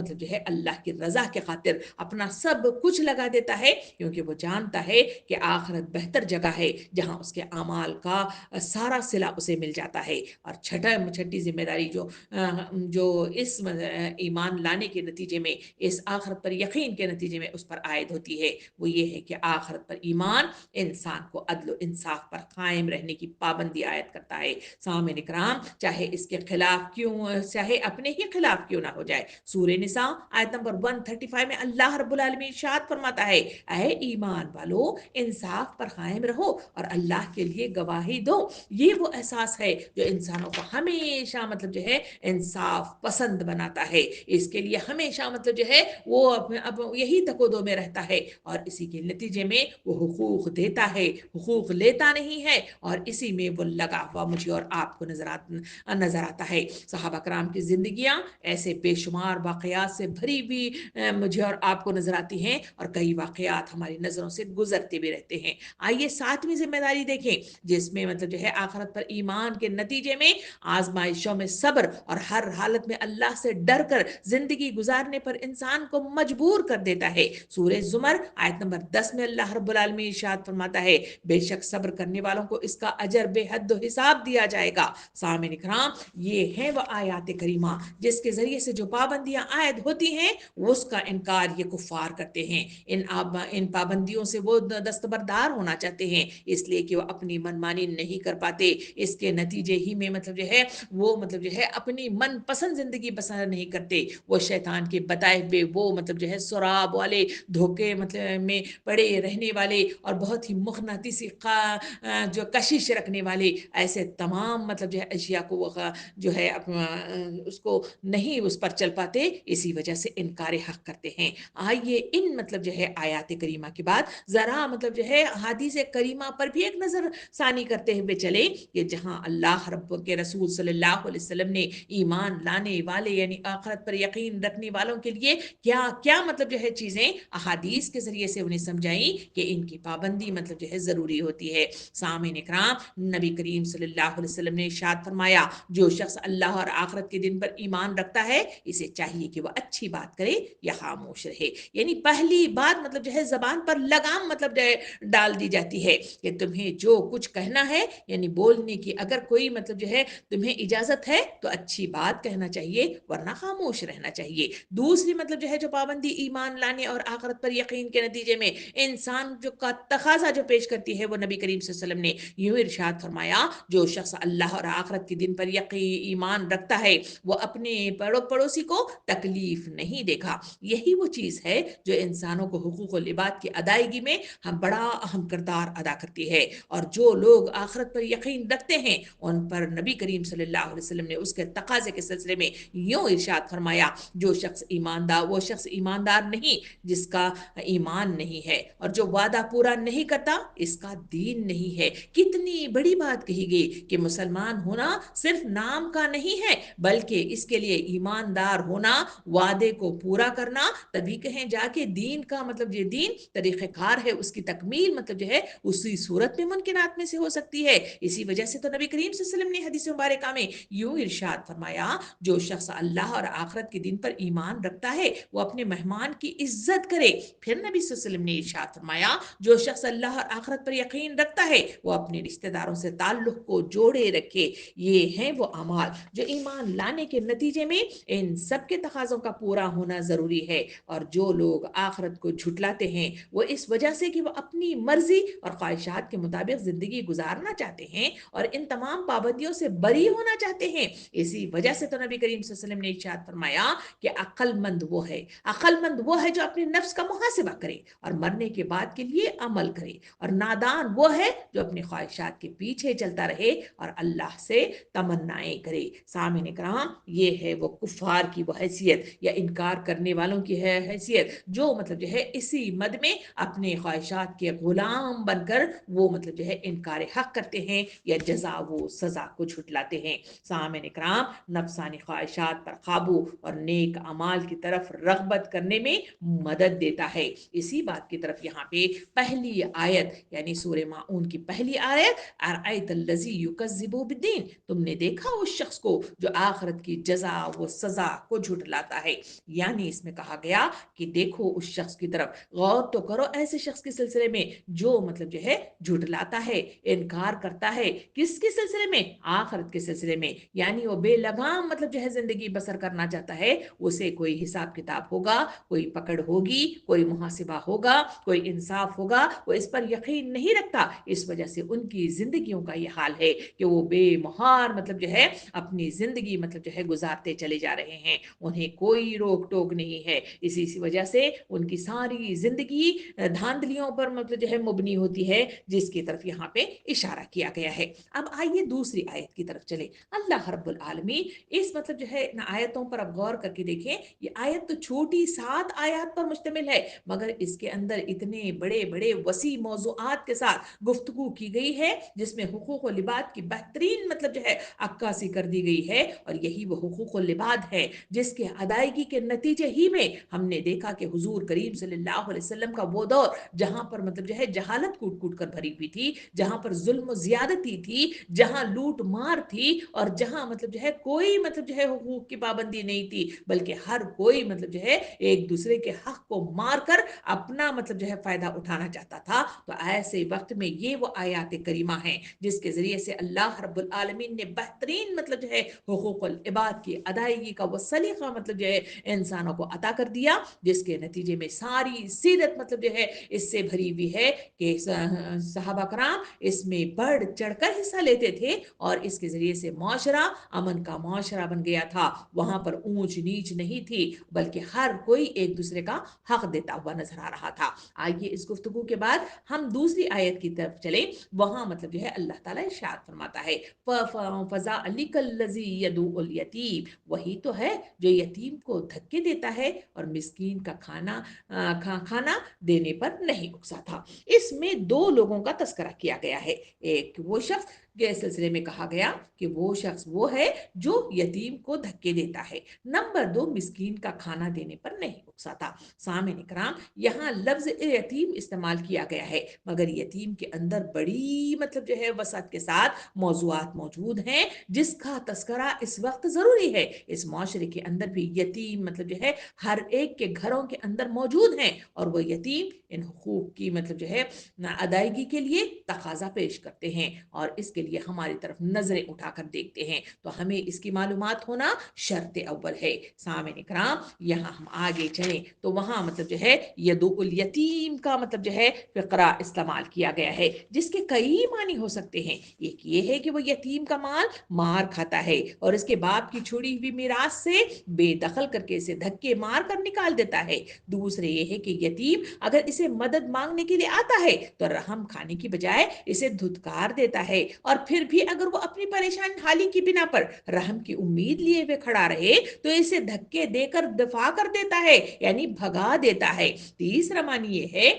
اللہ کی رضا کے خاطر اپنا سب کچھ لگا دیتا ہے، کیونکہ وہ جانتا ہے کہ آخرت بہتر جگہ ہے، جہاں اس کے اعمال کا سارا صلہ اسے مل جاتا ہے۔ اور چھٹی ذمہ داری جو اس ایمان لانے کے نتیجے میں، اس آخرت پر یقین کے نتیجے میں اس پر عائد ہوتی ہے، وہ یہ ہے کہ آخرت پر ایمان انسان کو عدل و انصاف پر قائم رہنے کی پابندی عائد کرتا ہے۔ سامعین اکرام، چاہے اپنے ہی خلاف کیوں نہ ہو جائے۔ سورہ نساء آیت نمبر 135 میں اللہ رب العالمین ارشاد فرماتا ہے، اے ایمان والو، انصاف پر قائم رہو اور اللہ کے لیے گواہی دو۔ یہ وہ احساس ہے جو انسانوں کو ہمیشہ انصاف پسند بناتا ہے۔ اس کے لیے ہمیشہ وہ یہی تقاضوں میں رہتا ہے، اور اسی کے نتیجے میں وہ حقوق دیتا ہے، حقوق لیتا نہیں ہے، اور اسی میں وہ لگا ہوا مجھے اور آپ کو نظر آتا ہے۔ صحابہ کرام کی زندگیاں ایسے بے شمار واقعات سے بھری بھی مجھے اور آپ کو نظر آتی ہیں، اور کئی واقعات ہماری نظروں سے گزرتے بھی رہتے ہیں۔ آئیے ساتویں ذمہ داری دیکھیں، جس میں آخرت پر ایمان کے نتیجے میں آزمائشوں میں صبر اور ہر حالت میں اللہ سے ڈر کر زندگی گزارنے پر انسان کو مجبور کر دیتا ہے۔ سورہ زمر آیت نمبر 10 میں اللہ رب العالمین ارشاد فرماتا ہے، بے شک صبر کرنے والوں کو اس کا اجر بے حد و حساب دیا جائے گا۔ سامعین کرام، یہ ہے وہ آیات کریمہ جس کے ذریعے سے جو پابندیاں عائد ہوتی ہیں، اس کا انکار یہ کفار کرتے ہیں۔ ان پابندیوں سے وہ دستبردار ہونا چاہتے ہیں، اس لیے کہ وہ اپنی منمانی نہیں کر پاتے۔ اس کے نتیجے ہی میں وہ اپنی من پسند زندگی بسر نہیں کرتے۔ وہ شیطان کے بتائے ہوئے وہ سراب والے دھوکے میں پڑے رہنے والے، اور بہت ہی مغناطیسی جو کشش رکھنے والے ایسے تمام اشیاء کو وہ اس کو نہیں اس پر چل پاتے، اسی وجہ سے انکار حق کرتے ہیں۔ آئیے ان آیات کریمہ کے بعد ذرا حدیث کریمہ پر بھی ایک نظر ثانی کرتے ہوئے چلے، کہ جہاں اللہ رب کے رسول صلی اللہ علیہ وسلم نے ایمان لانے والے یعنی آخرت پر یقین رکھنے والوں کے لیے کیا کیا چیزیں احادیث کے ذریعے سے انہیں سمجھائیں کہ ان کی پابندی ضروری ہوتی ہے۔ سامعین اکرام، نبی کریم صلی اللہ علیہ وسلم نے ارشاد فرمایا، جو شخص اللہ اور آخرت کے دن پر ایمان رکھتا ہے، اسے چاہیے کہ وہ اچھی بات کرے یا خاموش رہے۔ یعنی پہلی بات زبان پر لگام ڈال دی جاتی ہے کہ تمہیں جو کچھ کہنا ہے، یعنی بولنے کی اگر کوئی تمہیں اجازت ہے تو اچھی بات کہنا چاہیے، ورنہ خاموش رہنا چاہیے۔ دوسری جو پابندی ایمان لانے اور آخرت پر یقین کے نتیجے میں انسان کا تقاضا جو پیش کرتی ہے، وہ نبی کریم صلی اللہ علیہ وسلم نے یوں ارشاد فرمایا، جو شخص اللہ اور آخرت کے دن پر ایمان رکھتا ہے، وہ اپنے پڑوسی کو تکلیف نہیں دے گا۔ یہی وہ چیز ہے جو انسانوں کو حقوق و لباد کی ادائیگی میں بڑا اہم کردار ادا کرتی ہے، اور جو لوگ آخرت پر یقین رکھتے ہیں، ان پر نبی کریم صلی اللہ علیہ وسلم نے اس کے تقاضے کے سلسلے میں یوں ارشاد فرمایا، جو شخص وہ شخص ایماندار نہیں جس کا ایمان نہیں ہے، اور جو وعدہ پورا نہیں کرتا اس کا دین نہیں ہے۔ کتنی بڑی بات کہی گئی کہ مسلمان ہونا صرف نام کا نہیں ہے، بلکہ اس کے لیے ایماندار ہونا، وعدے کو پورا کرنا، تبھی کہیں جا کے دین کا مطلب یہ دین طریقہ کار ہے، اس کی تکمیل مطلب جو ہے اسی صورت میں ممکنات میں سے ہو سکتی ہے۔ اسی وجہ سے تو نبی کریم صلی اللہ علیہ وسلم نے حدیث مبارکہ میں یوں ارشاد فرمایا، جو شخص اللہ اور آخرت کے دن پر ایمان رکھتا ہے وہ اپنے مہمان کی عزت کرے۔ پھر نبی صلی اللہ علیہ وسلم نے ارشاد فرمایا، جو شخص اللہ اور آخرت پر یقین رکھتا ہے وہ اپنے رشتہ داروں سے تعلق کو جوڑے رکھے۔ یہ ہیں وہ اعمال جو ایمان لانے کے نتیجے میں ان سب کے تقاضوں کا پورا ہونا ضروری ہے۔ اور جو لوگ آخرت کو جھٹلاتے ہیں وہ اس وجہ سے کہ وہ اپنی مرضی اور خواہشات کے مطابق زندگی گزارنا چاہتے ہیں اور ان تمام پابندیوں سے بری ہونا چاہتے ہیں۔ اسی وجہ سے تو نبی کریم صلی اللہ علیہ وسلم نے ارشاد فرمایا کہ عقل مند وہ ہے جو اپنے نفس کا محاسبہ کرے اور مرنے کے بعد کے لیے عمل کرے، اور نادان وہ ہے جو اپنی خواہشات کے پیچھے چلتا رہے اور اللہ سے تمنائیں کرے۔ سامعین کرام، یہ ہے وہ کفار کی وہ حیثیت یا انکار کرنے والوں کی ہے حیثیت جو مطلب جو ہے اسی مد میں اپنے خواہشات کے غلام بن کر وہ مطلب جو ہے انکار حق کرتے ہیں یا جزا و سزا کو جھٹلاتے ہیں۔ سامعین کرام، نفسانی خواہشات پر قابو اور نیک اعمال کی طرف رغبت کرنے میں مدد دیتا ہے۔ اسی بات کی طرف یہاں پہ پہلی آیت یعنی سورہ ماعون کی پہلی آیت، ارأیت الذی یکذب بالدین، تم نے دیکھا اس شخص کو جو آخرت کی جزا و سزا کو جھٹلاتا ہے، یعنی اس میں کہا گیا کہ دیکھو اس شخص کی طرف، غور تو کرو ایسے شخص کے سلسلے میں جو مطلب جو ہے جھٹلاتا ہے، انکار کرتا ہے، کس کے سلسلے میں؟ آخرت کے سلسلے میں، یعنی وہ بے لگام مطلب جو ہے زندگی بسر کرنا چاہتا ہے، اسے کوئی حساب کتاب ہوگا، کوئی پکڑ ہوگی، کوئی محاسبہ ہوگا، کوئی انصاف ہوگا، وہ اس پر یقین نہیں رکھتا۔ اس وجہ سے ان کی زندگیوں کا یہ حال ہے کہ وہ بے مہار مطلب جو ہے اپنی زندگی مطلب جو ہے گزارتے چلے جا رہے ہیں، انہیں کوئی روک ٹوک نہیں ہے۔ اسی وجہ سے ان کی ساری زندگی دھاندلیوں پر مطلب جو ہے مبنی ہوتی ہے، جس کی طرف یہاں پہ اشارہ کیا گیا ہے۔ اب آئیے دوسری آیت کی طرف چلے۔ اللہ رب العالمین اس مطلب جو ہے آیتوں پر اب غور کر کے دیکھیں، یہ آیت تو چھوٹی 7 آیات پر مشتمل ہے، مگر اس کے اندر اتنے بڑے بڑے وسیع موضوعات کے ساتھ گفتگو کی گئی ہے، جس میں حقوق و لباد کی بہترین مطلب جو ہے عکاسی کر دی گئی ہے۔ اور یہی وہ حقوق و لباد ہے جس کے ادائیگی کے نتیجے ہی میں ہم نے دیکھا کہ حضور کریم صلی اللہ علیہ وسلم کا وہ دور جہاں پر مطلب جو ہے جہالت کوٹ کوٹ کر بھری ہوئی تھی، جہاں پر ظلم و زیادتی تھی، جہاں لوٹ مار تھی، اور جہاں مطلب جو ہے کوئی مطلب جو ہے حقوق کی پابندی نہیں تھی، بلکہ ہر کوئی مطلب جو ہے ایک دوسرے کے حق کو مار کر اپنا مطلب جو ہے فائدہ اٹھانا چاہتا تھا۔ تو ایسے وقت میں یہ وہ آیات کریمہ ہیں جس کے ذریعے سے اللہ رب العالمین نے بہترین مطلب جو ہے حقوق العباد کی ادائیگی کا وہ سلیقہ مطلب جو ہے انسانوں کو عطا کر دیا، جس کے نتیجے میں ساری سیرت مطلب جو ہے اس سے بھری ہوئی ہے کہ صحابہ کرام اس میں بڑھ چڑھ کر حصہ لیتے تھے، اور اس کے ذریعے سے معاشرہ امن کا معاشرہ بن گیا تھا۔ وہاں پر اونچ نیچ نہیں تھی، بلکہ ہر کوئی ایک دوسرے کا حق دیتا ہوا نظر آ رہا تھا۔ آئیے اس گفتگو کے بعد ہم دوسری آیت کی طرف چلیں۔ وہاں مطلب جو ہے اللہ تعالیٰ ارشاد فرماتا ہے، فَذَلِكَ الَّذِي يَدُعُّ الْيَتِيمَ، وہی تو ہے جو یتیم کو دھکے دیتا ہے اور مسکین کا کھانا دینے پر نہیں اکساتا۔ اس میں 2 لوگوں کا تذکرہ کیا گیا ہے۔ ایک وہ شخص کے سلسلے میں کہا گیا کہ وہ شخص وہ ہے جو یتیم کو دھکے دیتا ہے، نمبر 2 مسکین کا کھانا دینے پر نہیں اکساتا۔ سامعین کرام، یہاں لفظ یتیم استعمال کیا گیا ہے، مگر یتیم کے اندر بڑی مطلب جو ہے وسعت کے ساتھ موضوعات موجود ہیں جس کا تذکرہ اس وقت ضروری ہے۔ اس معاشرے کے اندر بھی یتیم مطلب جو ہے ہر ایک کے گھروں کے اندر موجود ہیں، اور وہ یتیم ان حقوق کی مطلب جو ہے ادائیگی کے لیے تقاضا پیش کرتے ہیں، اور اس کے لیے ہماری طرف نظریں اٹھا کر دیکھتے ہیں، تو ہمیں اس کی معلومات ہونا شرط اول ہے۔ سامعین کرام، یہاں ہم آگے چلیں تو وہاں مطلب جو ہے یدعو الیتیم کا مطلب جو ہے فقرہ استعمال کیا گیا ہے، جس کے کئی معنی ہو سکتے ہیں۔ ایک یہ ہے کہ وہ یتیم کا مال مار کھاتا ہے اور اس کے باپ کی چھوڑی ہوئی میراث سے بے دخل کر کے اسے دھکے مار کر نکال دیتا ہے۔ دوسرے یہ ہے کہ یتیم اگر اسے مدد مانگنے کے لیے آتا ہے تو رحم کھانے کی بجائے اسے دھتکار دیتا ہے، اور پھر بھی اگر وہ اپنی پریشان حالی کی بنا پر رحم کی امید لیے ہوئے کھڑا رہے تو اسے دھکے دے کر دفاع کر دیتا ہے، یعنی بھگا دیتا ہے۔ تیسرا معنی یہ ہے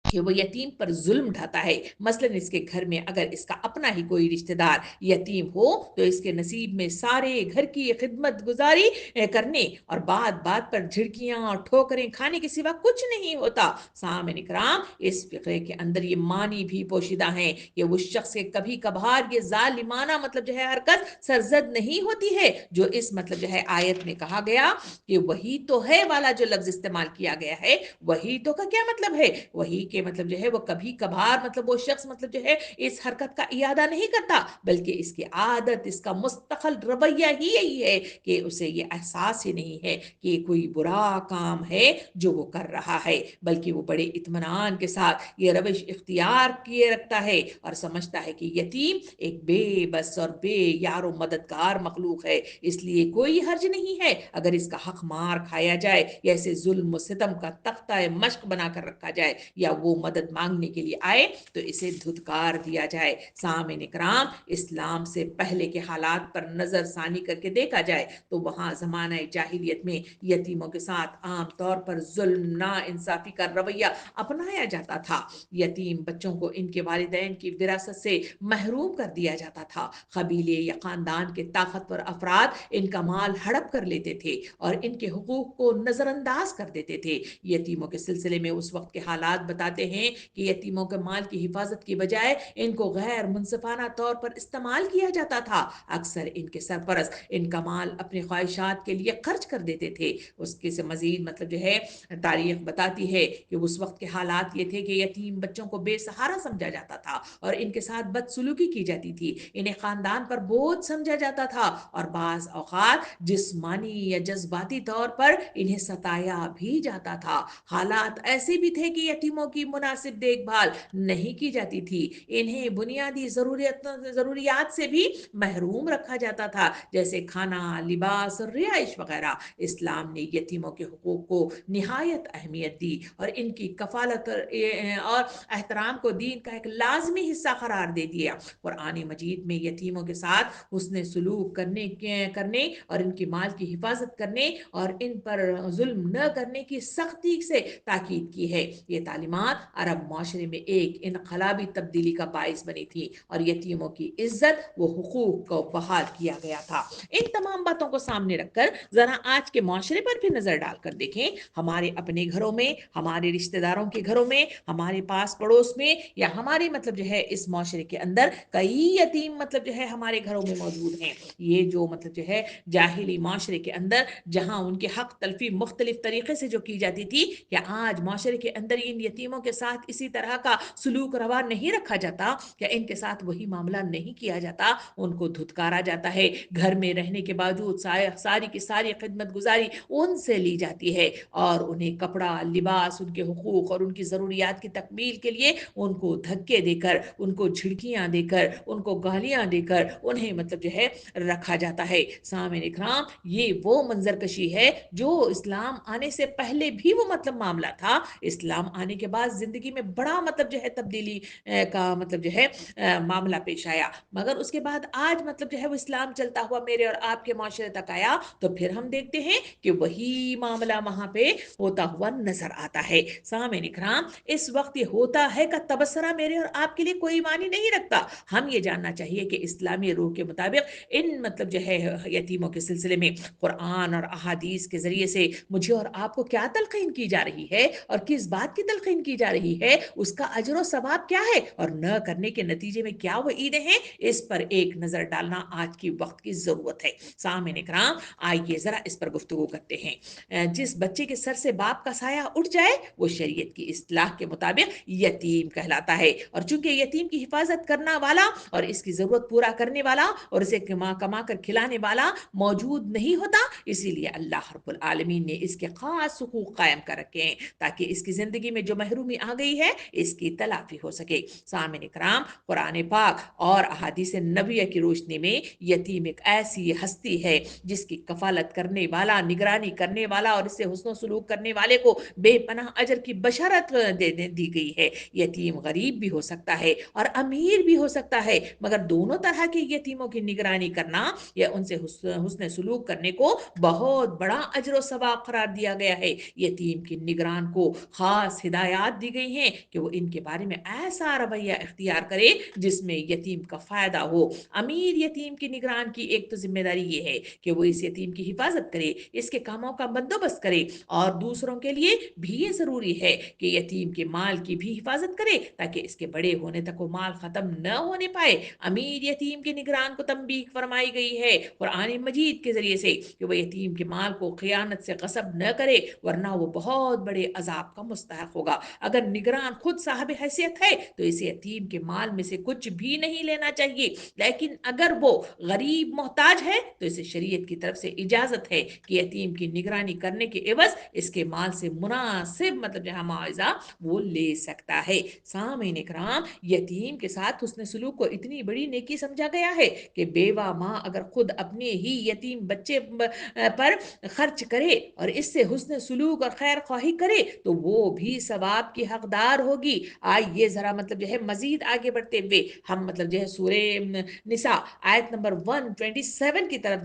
کہ وہ یتیم پر ظلم ڈھاتا ہے۔ مثلاً اس کے گھر میں اگر اس کا اپنا ہی کوئی رشتہ دار یتیم ہو تو اس کے نصیب میں سارے گھر کی خدمت گزاری کرنے اور بات بات پر جھڑکیاں اور ٹھوکریں کھانے کے سوا کچھ نہیں ہوتا۔ سامعین اکرام، اس فقرے کے اندر یہ معنی بھی پوشیدہ ہیں کہ اس شخص کے کبھی کبھار یہ ظالمانہ مطلب جو ہے حرکت سرزد نہیں ہوتی ہے جو اس مطلب جو ہے آیت میں کہا گیا کہ وہی تو ہے والا جو لفظ استعمال کیا گیا ہے، وہی تو کا کیا مطلب ہے؟ وہی کے مطلب جو ہے وہ کبھی کبھار مطلب وہ شخص مطلب جو ہے اس حرکت کا ارادہ نہیں کرتا، بلکہ اس کی عادت، اس کا مستقل رویہ ہی یہی ہے کہ اسے یہ احساس ہی نہیں ہے کہ کوئی برا کام ہے جو وہ کر رہا ہے، بلکہ وہ بڑے اطمینان کے ساتھ یہ روش اختیار کیے رکھتا ہے اور سمجھتا ہے کہ یتیم ایک بے بس اور بے یار و مددگار مخلوق ہے، اس لیے کوئی حرج نہیں ہے اگر اس کا حق مار کھایا جائے یا اسے ظلم و ستم کا تختہ مشق بنا کر رکھا جائے یا وہ مدد مانگنے کے لیے آئے تو اسے دھتکار دیا جائے۔ سامعین اکرام، اسلام سے پہلے کے حالات پر نظر ثانی کر کے دیکھا جائے تو وہاں زمانہ جاہلیت میں یتیموں کے ساتھ عام طور پر ظلم، نا انصافی کا رویہ اپنایا جاتا تھا۔ یتیم بچوں کو ان کے والدین کی وراثت سے محروم کر دیا جاتا تھا۔ قبیلے یا خاندان کے طاقتور افراد ان کا مال ہڑپ کر لیتے تھے اور ان کے حقوق کو نظر انداز کر دیتے تھے۔ یتیموں کے سلسلے میں اس وقت کے حالات بتاتے ہیں کہ یتیموں کے مال کی حفاظت کی بجائے ان کو غیر منصفانہ طور پر استعمال کیا جاتا تھا۔ اکثر ان کے سرپرست ان کا مال اپنی خواہشات کے لیے خرچ کر دیتے تھے۔ اس کے سے مزید مطلب جو ہے تاریخ بتاتی ہے کہ اس وقت کے حالات یہ تھے کہ یتیم بچوں کو بے سہارا سمجھا جاتا تھا اور ان کے ساتھ بدسلوکی کی جاتی تھی، انہیں خاندان پر بوجھ سمجھا جاتا تھا اور بعض اوقات جسمانی یا جذباتی طور پر انہیں ستایا بھی جاتا تھا۔ حالات ایسے بھی تھے کہ یتیموں کی مناسب دیکھ بھال نہیں کی جاتی تھی، انہیں بنیادی ضروریات سے بھی محروم رکھا جاتا تھا جیسے کھانا، لباس اور رہائش وغیرہ۔ اسلام نے یتیموں کے حقوق کو نہایت اہمیت دی اور ان کی کفالت اور احترام کو دین کا ایک لازمی حصہ قرار دے دیا۔ قرآن مجید میں یتیموں کے ساتھ حسن سلوک کرنے اور ان کی مال کی حفاظت کرنے اور ان پر ظلم نہ کرنے کی سختی سے تاکید کی ہے۔ یہ تعلیمات عرب معاشرے میں ایک انقلابی تبدیلی کا باعث بنی تھی اور یتیموں کی عزت و حقوق کو بحال کیا گیا تھا۔ ان تمام باتوں کو سامنے رکھ کر ذرا آج کے معاشرے پر بھی نظر ڈال کر دیکھیں، ہمارے اپنے گھروں میں، ہمارے رشتہ داروں کے گھروں میں، ہمارے پاس پڑوس میں یا ہمارے مطلب جو ہے اس معاشرے کے اندر کئی یتیم مطلب جو ہے ہمارے گھروں میں موجود ہیں۔ یہ جو مطلب جو ہے جاہلی معاشرے کے اندر جہاں ان کے حق تلفی مختلف طریقے سے جو کی جاتی تھی، کیا آج معاشرے کے اندر ان یتیموں کے ساتھ اسی طرح کا سلوک روا نہیں رکھا جاتا؟ کیا ان کے ساتھ وہی معاملہ نہیں کیا جاتا؟ ان کو دھتکارا جاتا ہے، گھر میں رہنے کے باوجود ساری کی ساری خدمت گزاری ان سے لی جاتی ہے اور انہیں کپڑا، لباس، ان کے حقوق اور ان کی ضروریات کی تکمیل کے لیے ان کو دھکے دے کر، ان کو جھڑکیاں دے کر، ان کو گالیاں دے کر انہیں مطلب جو ہے رکھا جاتا ہے۔ سامعین اکرام، یہ وہ منظر کشی ہے جو اسلام آنے سے پہلے بھی وہ مطلب معاملہ تھا۔ اسلام آنے کے بعد زندگی میں بڑا مطلب جو ہے تبدیلی کا مطلب جو ہے معاملہ پیش آیا، مگر اس کے بعد آج مطلب جو ہے وہ اسلام چلتا ہوا میرے اور آپ کے معاشرے تک آیا تو پھر ہم دیکھتے ہیں کہ وہی معاملہ وہاں پہ ہوتا ہوا نظر آتا ہے۔ سامعین اکرام، اس وقت یہ ہوتا ہے کا تبصرہ میرے اور آپ کے لیے کوئی معنی نہیں رکھتا۔ ہم یہ جاننا چاہیے کہ اسلامی روح کے مطابق ان مطلب جو ہے یتیموں کے سلسلے میں قرآن اور احادیث کے ذریعے سے مجھے اور آپ کو کیا تلقین کی جا رہی ہے اور کس بات کی تلقین کی جا رہی ہے، اس کا اجر و ثواب کیا ہے اور نہ کرنے کے نتیجے میں کیا وعیدیں ہیں، اس پر ایک نظر ڈالنا آج کی وقت کی ضرورت ہے۔ سامعین اکرام، آئیے ذرا اس پر گفتگو کرتے ہیں۔ جس بچے کے سر سے باپ کا سایہ اٹھ جائے وہ شریعت کی اصطلاح کے مطابق یتیم کہلاتا ہے، اور چونکہ یتیم کی حفاظت کرنا والا اور اس کی ضرورت پورا کرنے والا اور اسے کما کر کھلانے والا موجود نہیں ہوتا، اسی لیے اللہ رب العالمین نے اس کے خاص حقوق قائم کر رکھے ہیں تاکہ اس کی زندگی میں جو محرومی آ گئی ہے اس کی تلافی ہو سکے۔ سامعین اکرام، قرآن پاک اور احادیث نبویہ کی روشنی میں یتیم ایک ایسی ہستی ہے جس کی کفالت کرنے والا، نگرانی کرنے والا اور اس سے حسن و سلوک کرنے والے کو بے پناہ اجر کی بشارت دی گئی ہے۔ یتیم غریب بھی ہو سکتا ہے اور امیر بھی ہو سکتا ہے، مگر دونوں طرح کے یتیموں کی نگرانی کرنا یا ان سے حسن سلوک کرنے کو بہت بڑا اجر و ثواب قرار دیا گیا ہے۔ یتیم کی نگران کو خاص ہدایات ہدایات دی گئی ہیں کہ وہ ان کے بارے میں ایسا رویہ اختیار کرے جس میں یتیم کا فائدہ ہو۔ امیر یتیم کی نگران کی ایک تو ذمہ داری یہ ہے کہ وہ اس یتیم کی حفاظت کرے، اس کے کاموں کا بندوبست کرے، اور دوسروں کے لیے بھی یہ ضروری ہے کہ یتیم کے مال کی بھی حفاظت کرے تاکہ اس کے بڑے ہونے تک وہ مال ختم نہ ہونے پائے۔ امیر یتیم کے نگران کو تنبیہ فرمائی گئی ہے قرآن مجید کے ذریعے سے کہ وہ یتیم کے مال کو خیانت سے غصب نہ کرے، ورنہ وہ بہت بڑے عذاب کا مستحق ہوگا۔ اگر نگران خود صاحب حیثیت ہے تو اسے یتیم کے مال میں سے کچھ بھی نہیں لینا چاہیے، لیکن اگر وہ غریب محتاج ہے تو اسے شریعت کی طرف سے اجازت ہے کہ یتیم کی نگرانی کرنے کے عوض اس کے مال سے مناسب مطلب جہاں معاوضہ وہ لے سکتا ہے۔ سامعین اکرام، یتیم کے ساتھ حسن سلوک کو اتنی بڑی نیکی سمجھا گیا ہے کہ بیوہ ماں اگر خود اپنے ہی یتیم بچے پر خرچ کرے اور اس سے حسن سلوک اور خیر خواہی کرے تو وہ بھی ثواب کی حقدار ہوگی۔ آئیے ذرا مطلب جو ہے مزید آگے بڑھتے ہوئے ہم مطلب جو ہے سورہ نساء آیت نمبر 127 کی طرف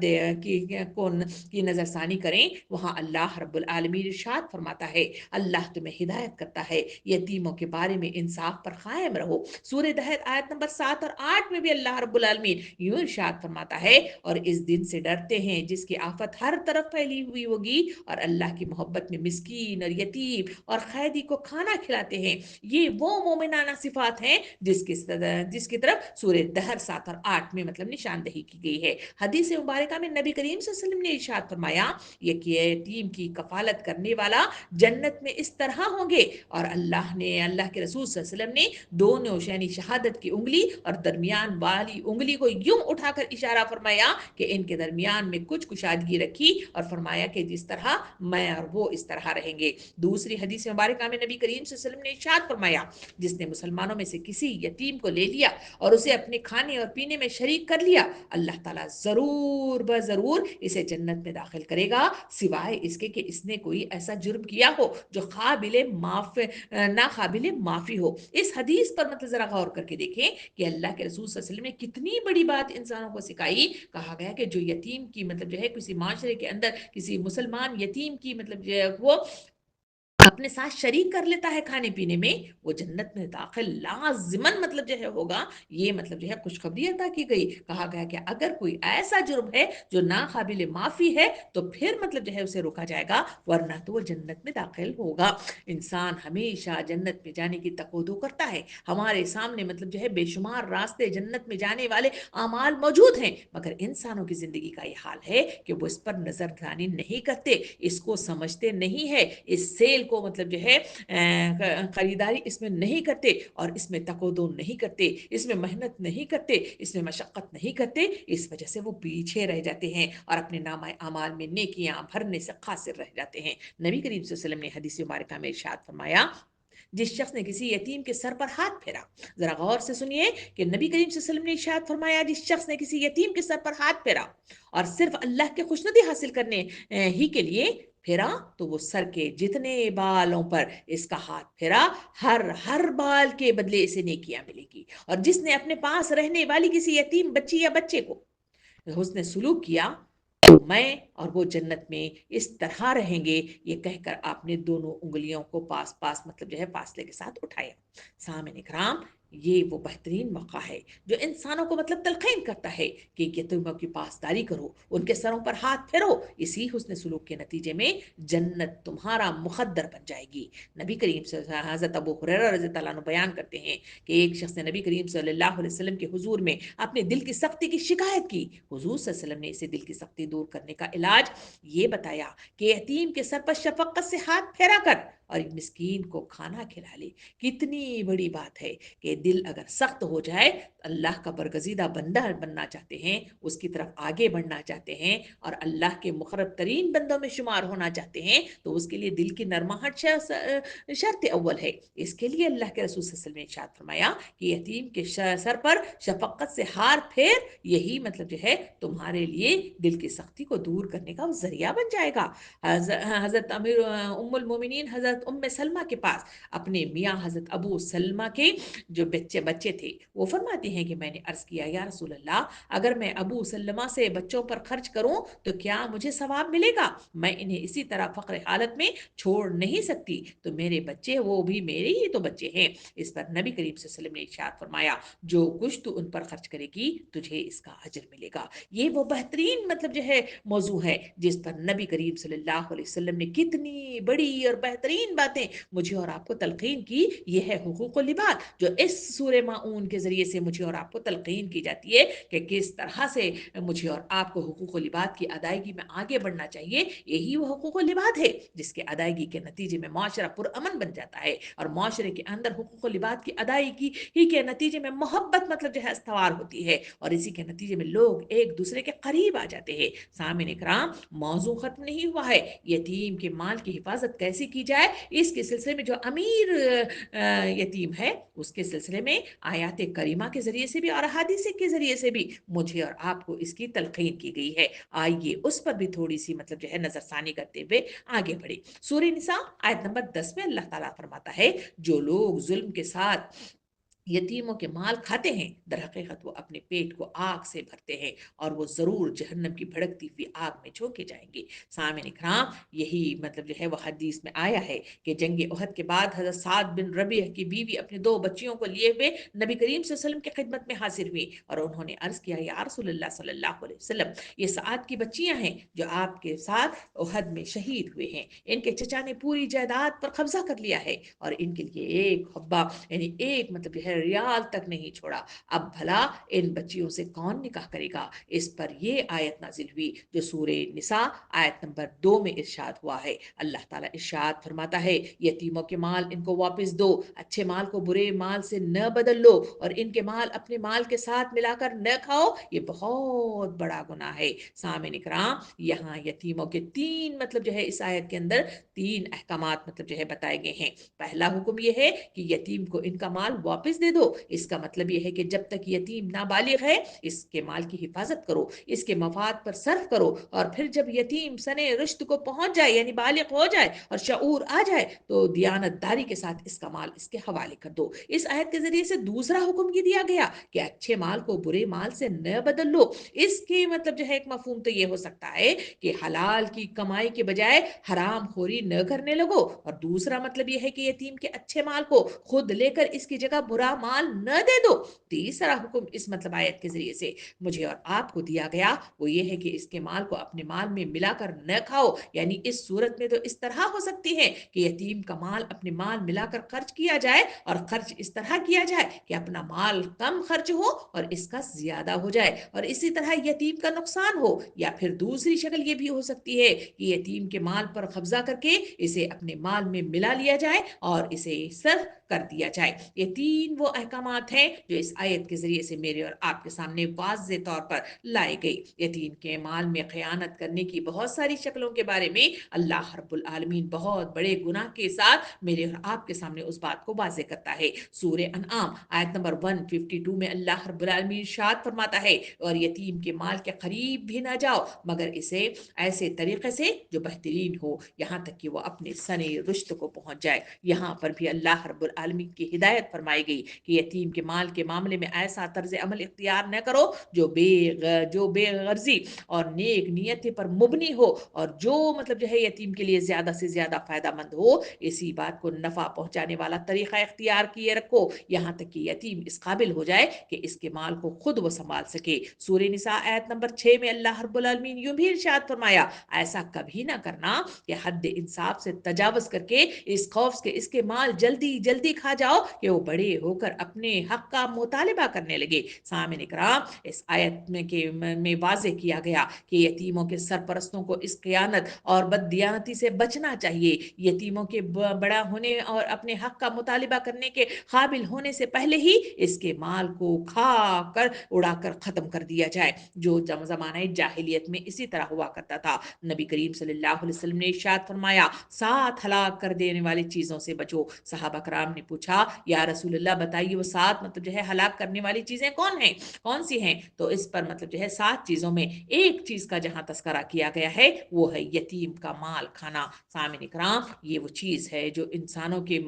کی نظر ثانی کریں۔ وہاں اللہ رب العالمین ارشاد فرماتا ہے، اللہ تمہیں ہدایت کرتا ہے، یتیموں کے بارے میں انصاف پر قائم رہو۔ سورہ دہر آیت نمبر 7 اور 8 میں بھی اللہ رب العالمین یوں ارشاد فرماتا ہے، اور اس دن سے ڈرتے ہیں جس کی آفت ہر طرف پھیلی ہوئی ہوگی، اور اللہ کی محبت میں مسکین اور یتیم اور قیدی کو کھانا کھلاتے ہیں۔ یہ وہ مومنانہ صفات ہیں جس کی طرف سورہ دہر 7 اور 8 میں مطلب نشاندہی کی گئی ہے۔ حدیث مبارکہ میں نبی کریم صلی اللہ علیہ وسلم نے ارشاد فرمایا، یہ کہ یتیم کی کفالت کرنے والا جنت میں اس طرح ہوں گے، اور اللہ کے رسول صلی اللہ علیہ وسلم نے دونوں یعنی شہادت کی انگلی اور درمیان والی انگلی کو یوں اٹھا کر اشارہ فرمایا کہ ان کے درمیان میں کچھ کشادگی رکھی، اور فرمایا کہ جس طرح میں اور وہ اس طرح رہیں گے۔ دوسری حدیث مبارکہ میں نبی کریم صلی اللہ علیہ وسلم نے ارشاد فرمایا، جس نے مسلمانوں میں سے کسی یتیم کو لے لیا اور اسے اپنے کھانے اور پینے میں شریک کر لیا، اللہ تعالیٰ ضرور بضرور اسے جنت میں داخل کرے گا، سوائے اس کے کہ اس نے کوئی ایسا جرم کیا ہو جو ناقابل معافی ہو۔ اس حدیث پر مطلب ذرا غور کر کے دیکھیں کہ اللہ کے رسول صلی اللہ علیہ وسلم نے کتنی بڑی بات انسانوں کو سکھائی۔ کہا گیا کہ جو یتیم کی مطلب جو ہے کسی معاشرے کے اندر کسی مسلمان یتیم کی مطلب جو ہے وہ اپنے ساتھ شریک کر لیتا ہے کھانے پینے میں، وہ جنت میں داخل لازمن مطلب جو ہے ہوگا۔ یہ مطلب جو ہے خوشخبری عطا کی گئی۔ کہا گیا کہ اگر کوئی ایسا جرم ہے جو ناقابل معافی ہے تو پھر مطلب جو ہے اسے روکا جائے گا، ورنہ تو وہ جنت میں داخل ہوگا۔ انسان ہمیشہ جنت میں جانے کی تقویٰ کرتا ہے۔ ہمارے سامنے مطلب جو ہے بے شمار راستے جنت میں جانے والے اعمال موجود ہیں، مگر انسانوں کی زندگی کا یہ حال ہے کہ وہ اس پر نظر ثانی نہیں کرتے، اس کو سمجھتے نہیں ہے، اس سیل کو مطلب جو ہے خریداری اس میں نہیں کرتے، اور اس میں تقویٰ نہیں کرتے، اس میں محنت نہیں کرتے، اس میں مشقت نہیں کرتے۔ اس وجہ سے وہ پیچھے رہ جاتے ہیں اور اپنے نامہ اعمال میں نیکیاں بھرنے سے قاصر رہ جاتے ہیں۔ نبی کریم صلی اللہ علیہ وسلم نے حدیث مبارکہ میں ارشاد فرمایا، جس شخص نے کسی یتیم کے سر پر ہاتھ پھیرا، ذرا غور سے سنیے کہ نبی کریم صلی اللہ علیہ وسلم نے ارشاد فرمایا، جس شخص نے کسی یتیم کے سر پر ہاتھ پھیرا اور صرف اللہ کے خوشنودی حاصل کرنے ہی کے لیے پھیرا، تو وہ سر کے جتنے بالوں پر اس کا ہاتھ پھیرا، ہر بال کے بدلے اسے نیکیاں ملے گی۔ اور جس نے اپنے پاس رہنے والی کسی یتیم بچی یا بچے کو حسن سلوک کیا تو میں اور وہ جنت میں اس طرح رہیں گے۔ یہ کہہ کر آپ نے دونوں انگلیوں کو پاس مطلب جو ہے فاصلے کے ساتھ اٹھایا۔ سامعین اکرام، یہ وہ بہترین موقع ہے جو انسانوں کو مطلب تلقین کرتا ہے کہ یتیموں کی پاسداری کرو، ان کے سروں پر ہاتھ پھیرو، اسی حسن سلوک کے نتیجے میں جنت تمہارا مقدر بن جائے گی۔ نبی کریم صلی اللہ علیہ وسلم حضرت ابو ہریرہ رضی اللہ عنہ بیان کرتے ہیں کہ ایک شخص نے نبی کریم صلی اللہ علیہ وسلم کے حضور میں اپنے دل کی سختی کی شکایت کی۔ حضور صلی اللہ علیہ وسلم نے اسے دل کی سختی دور کرنے کا علاج یہ بتایا کہ یتیم کے سر پر شفقت سے ہاتھ پھیرا کر اور مسکین کو کھانا کھلا لے۔ کتنی بڑی بات ہے کہ دل اگر سخت ہو جائے، اللہ کا برگزیدہ بندہ بننا چاہتے ہیں، اس کی طرف آگے بڑھنا چاہتے ہیں اور اللہ کے مقرب ترین بندوں میں شمار ہونا چاہتے ہیں، تو اس کے لیے دل کی نرماہٹ شرط اول ہے۔ اس کے لیے اللہ کے رسول صلی اللہ علیہ وسلم نے ارشاد فرمایا کہ یتیم کے سر پر شفقت سے ہاتھ پھیر، یہی مطلب جو ہے تمہارے لیے دل کی سختی کو دور کرنے کا ذریعہ بن جائے گا۔ حضرت ام المومنین حضرت حضرت سلمہ کے پاس اپنے میاں حضرت ابو سلمہ کے جو بچے تھے، وہ فرماتے ہیں کہ میں نے عرض کیا یا رسول اللہ، اگر میں ابو سلمہ سے بچوں پر خرچ کروں تو کیا مجھے ثواب ملے گا؟ میں انہیں اسی طرح فقر حالت میں چھوڑ نہیں سکتی، تو میرے بچے وہ بھی میرے ہی تو بچے ہیں۔ اس پر نبی کریم صلی اللہ علیہ وسلم نے ارشاد فرمایا، جو کچھ تو ان پر خرچ کرے گی تجھے اس کا اجر ملے گا۔ یہ وہ بہترین جو ہے موضوع ہے جس پر نبی کریم صلی اللہ علیہ وسلم نے کتنی بڑی اور بہترین باتیں مجھے اور آپ کو تلقین کی۔ یہ ہے حقوق اللباد، جو اس سورہ ماعون کے ذریعے سے مجھے اور آپ کو تلقین کی جاتی ہے کہ کس طرح سے مجھے اور آپ کو حقوق اللباد کی ادائیگی میں آگے بڑھنا چاہیے۔ یہی وہ حقوق اللباد ہے جس کے ادائیگی کے نتیجے میں معاشرہ پرامن بن جاتا ہے، اور معاشرے کے اندر حقوق اللباد کی ادائیگی ہی کے نتیجے میں محبت جو ہے استوار ہوتی ہے، اور اسی کے نتیجے میں لوگ ایک دوسرے کے قریب آ جاتے ہیں۔ سامعین کرام، موضوع ختم نہیں ہوا ہے، یتیم کے مال کی حفاظت کیسے کی جائے اس کے سلسلے میں جو امیر یتیم ہے اس کے سلسلے میں آیات کریمہ کے ذریعے سے بھی اور احادیث کے ذریعے سے بھی مجھے اور آپ کو اس کی تلقین کی گئی ہے۔ آئیے اس پر بھی تھوڑی سی جو ہے نظر ثانی کرتے ہوئے آگے بڑھے۔ سورہ نساء آیت نمبر 10 میں اللہ تعالیٰ فرماتا ہے، جو لوگ ظلم کے ساتھ یتیموں کے مال کھاتے ہیں در حقیقت وہ اپنے پیٹ کو آگ سے بھرتے ہیں، اور وہ ضرور جہنم کی بھڑکتی ہوئی آگ میں جھونکے جائیں گے۔ سامعین اکرام، یہی جو ہے وہ حدیث میں آیا ہے کہ جنگ احد کے بعد حضرت سعد بن ربیعہ کی بیوی اپنے 2 بچیوں کو لیے ہوئے نبی کریم صلی اللہ علیہ وسلم کی خدمت میں حاضر ہوئی، اور انہوں نے عرض کیا یا رسول اللہ صلی اللہ علیہ وسلم، یہ سعد کی بچیاں ہیں جو آپ کے ساتھ احد میں شہید ہوئے ہیں، ان کے چچا نے پوری جائیداد پر قبضہ کر لیا ہے، اور ان کے لیے ایک حبہ یعنی ایک جو ہے ریال تک نہیں چھوڑا، اب بھلا ان بچیوں سے کون نکاح کرے گا؟ اس پر یہ آیت نازل ہوئی جو سورہ نساء آیت نمبر 2 میں ارشاد ہوا ہے۔ اللہ تعالیٰ ارشاد فرماتا ہے، یتیموں کے مال ان کو واپس دو، اچھے مال کو برے مال سے نہ بدل لو، اور ان کے مال اپنے مال کے ساتھ ملا کر نہ کھاؤ، یہ بہت بڑا گناہ ہے۔ سامعین کرام، یہاں یتیموں کے 3 جو ہے اس آیت کے اندر 3 احکامات جو ہے بتائے گئے ہیں۔ پہلا حکم یہ ہے کہ یتیم کو ان کا مال واپس دے دو، اس کا مطلب یہ ہے کہ جب تک یتیم نابالغ ہے اس کے مال کی حفاظت کرو، اس کے مفاد پر صرف کرو، اور پھر جب یتیم سنے رشد کو پہنچ جائے یعنی بالغ ہو جائے اور شعور آ جائے تو دیانت داری کے ساتھ اس کا مال اس کے حوالے کر دو۔ اس آیت کے ذریعے سے دوسرا حکم یہ دیا گیا کہ اچھے مال کو برے مال سے نہ بدل لو۔ اس کی جو ہے ایک مفہوم تو یہ ہو سکتا ہے کہ حلال کی کمائی کے بجائے حرام خوری نہ کرنے لگو، اور دوسرا مطلب یہ ہے کہ یتیم کے اچھے مال کو خود لے کر اس کی جگہ برا مال نہ دے دو۔ تیسرا حکم اس آیت کے ذریعے سے مجھے اور آپ کو دیا گیا وہ یہ ہے کہ اس کے مال کو اپنے مال میں ملا کر نہ کھاؤ، یعنی اس صورت میں تو اس طرح ہو سکتی ہے کہ یتیم کا مال اپنے مال ملا کر خرچ کیا جائے، اور خرچ اس طرح کیا جائے کہ اپنا مال کم خرچ ہو اور اس کا زیادہ ہو جائے، اور اسی طرح یتیم کا نقصان ہو، یا پھر دوسری شکل یہ بھی ہو سکتی ہے کہ یتیم کے مال پر قبضہ کر کے اسے اپنے مال میں ملا لیا جائے اور اسے صرف کر دیا جائے۔ یہ 3 وہ احکامات ہیں جو اس آیت کے ذریعے سے میرے اور آپ کے سامنے واضح طور پر لائے گئی۔ یتیم کے مال میں خیانت کرنے کی بہت ساری شکلوں کے بارے میں اللہ رب العالمین بہت بڑے گناہ کے ساتھ میرے اور آپ کے سامنے اس بات کو واضح کرتا ہے۔ سورہ انعام آیت نمبر 152 میں اللہ رب العالمین ارشاد فرماتا ہے، اور یتیم کے مال کے قریب بھی نہ جاؤ مگر اسے ایسے طریقے سے جو بہترین ہو، یہاں تک کہ وہ اپنے سنے رشد کو پہنچ جائے۔ یہاں پر بھی اللہ رب العالمین کی ہدایت فرمائی گئی کہ یتیم کے مال کے معاملے میں ایسا طرز عمل اختیار نہ کرو جو بے غرضی اور نیک نیت پر مبنی ہو، اور جو جو ہے یتیم کے لیے زیادہ سے زیادہ فائدہ مند ہو، اسی بات کو نفع پہنچانے والا طریقہ اختیار کیے رکھو، یہاں تک کہ یتیم اس قابل ہو جائے کہ اس کے مال کو خود وہ سنبھال سکے۔ سورہ نساء آیت نمبر 6 میں اللہ رب العالمین یوں بھی ارشاد فرمایا، ایسا کبھی نہ کرنا کہ حد انصاف سے تجاوز کر کے اس خوف کے اس کے مال جلدی جلدی کھا جاؤ کہ وہ بڑے ہو کر اپنے حق کا مطالبہ کرنے لگے۔ سامعین اکرام، اس آیت میں واضح کیا گیا کہ یتیموں کے سرپرستوں کو اس خیانت اور بددیانتی سے بچنا چاہیے۔ یتیموں کے بڑا ہونے اور اپنے حق کا مطالبہ کرنے کے قابل ہونے سے پہلے ہی اس کے مال کو کھا کر اڑا کر ختم کر دیا جائے، جو زمانہ جاہلیت میں اسی طرح ہوا کرتا تھا۔ نبی کریم صلی اللہ علیہ وسلم نے ارشاد فرمایا، 7 ہلاک کر دینے والی چیزوں سے بچو۔ صحابہ کرام نے پوچھا، یا رسول اللہ بتائیے وہ 7 مطلب جو ہے ہلاک کرنے والی چیزیں کون سی ہیں؟ تو اس پر مطلب جو ہے 7 چیزوں میں ایک چیز کا جہاں تذکرہ کیا گیا ہے وہ ہے یتیم کا مال کھانا۔ سامعین اکرام، یہ وہ چیز ہے جو انسانوں کے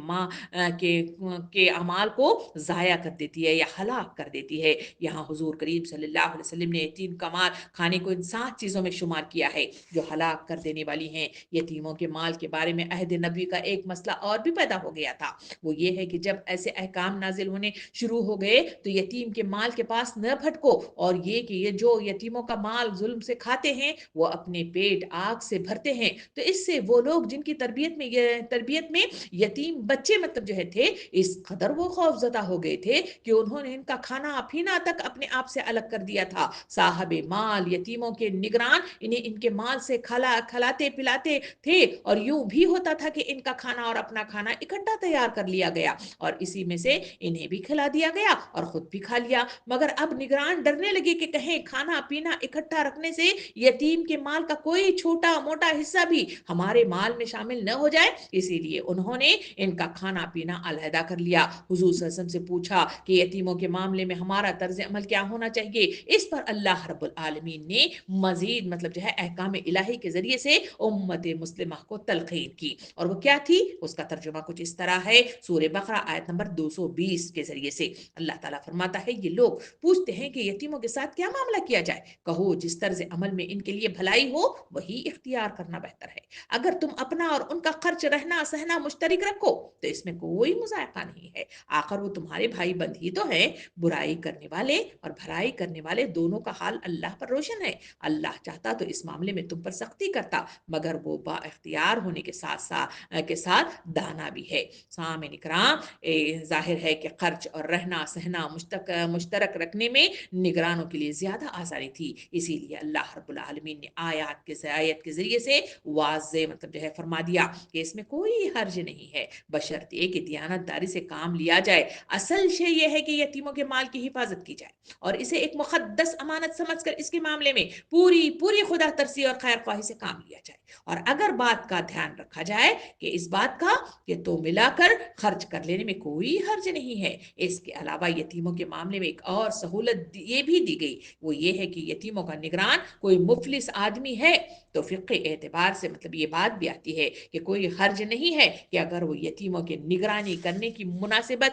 کے اعمال کو ضائع کر دیتی ہے یا ہلاک کر دیتی ہے۔ یہاں حضور کریم صلی اللہ علیہ وسلم نے یتیم کا مال کھانے کو ان 7 چیزوں میں شمار کیا ہے جو ہلاک کر دینے والی ہیں۔ یتیموں کے مال کے بارے میں عہد نبی کا ایک مسئلہ اور بھی پیدا ہو گیا تھا، وہ یہ ہے کہ جب ایسے احکام نازل ہونے شروع ہو گئے تو یتیم کے مال کے پاس نہ بھٹکو، اور یہ کہ یہ جو یتیموں کا مال ظلم سے کھاتے ہیں وہ اپنے پیٹ آگ سے بھرتے ہیں، تو اس سے وہ لوگ جن کی تربیت میں یتیم بچے مطلب جو ہے تھے، اس قدر وہ خوف زدہ ہو گئے تھے کہ انہوں نے ان کا کھانا پینا تک اپنے آپ سے الگ کر دیا تھا۔ صاحب مال یتیموں کے نگران انہیں ان کے مال سے کھلاتے پلاتے تھے، اور یوں بھی ہوتا تھا کہ ان کا کھانا اور اپنا کھانا اکٹھا تیار کر لیا گیا اور اسی میں سے انہیں بھی کھلا دیا گیا اور خود بھی کھا لیا۔ مگر اب نگران ڈرنے لگے کہ کہیں کھانا پینا اکٹھا رکھنے سے یتیم کے مال کا کوئی چھوٹا موٹا حصہ بھی ہمارے مال میں شامل نہ ہو جائے، اسی لیے انہوں نے ان کا کھانا پینا علیحدہ کر لیا۔ حضور صلی اللہ علیہ وسلم سے پوچھا کہ یتیموں کے معاملے میں ہمارا طرز عمل کیا ہونا چاہیے؟ اس پر اللہ رب العالمین نے مزید مطلب جو ہے احکام الہی کے ذریعے سے امت مسلمہ کو تلقین کی، اور وہ کیا تھی؟ اس کا ترجمہ کچھ اس طرح ہے، سورہ بقرہ آیت نمبر 220 کے ذریعے سے اللہ تعالیٰ فرماتا ہے، یہ لوگ پوچھتے ہیں کہ یتیموں کے ساتھ کیا معاملہ کیا جائے، کہو جس طرز عمل میں ان کے لیے بھلائی ہو وہی اختیار کرنا بہتر ہے۔ اگر تم اپنا اور ان کا خرچ رہنا سہنا مشترک رکھو تو اس میں کوئی مذائقہ نہیں ہے، آخر وہ تمہارے بھائی بند ہی تو ہیں۔ برائی کرنے والے اور بھلائی کرنے والے دونوں کا حال اللہ پر روشن ہے، اللہ چاہتا تو اس معاملے میں تم پر سختی کرتا، مگر وہ با اختیار ہونے کے ساتھ دانا بھی ہے۔ سامعین اکرام، ظاہر ہے کہ خرچ اور رہنا سہنا مشترک رکھنے میں نگرانوں کے لیے زیادہ آسانی تھی، اسی لیے اللہ رب العالمین نے آیت کے ذریعے سے واضح مطلب جو ہے فرما دیا کہ اس میں کوئی حرج نہیں ہے، بشرطے کہ دیانت داری سے کام لیا جائے۔ اصل شے یہ ہے کہ یتیموں کے مال کی حفاظت کی جائے اور اسے ایک مقدس امانت سمجھ کر اس کے معاملے میں پوری خدا ترسی اور خیر خواہی سے کام لیا جائے، اور اگر بات کا دھیان رکھا جائے کہ اس بات کا کہ تو ملا کر خرچ کر لینے میں کوئی حرج نہیں ہے۔ اس کے علاوہ یتیموں کے معاملے میں ایک اور سہولت یہ بھی دی گئی، وہ یہ ہے کہ یتیموں کا نگران کوئی مفلس آدمی ہے تو فقہ اعتبار سے مطلب یہ بات بھی آتی ہے کہ کوئی حرج نہیں ہے کہ اگر وہ یتیموں کے نگرانی کرنے کی مناسب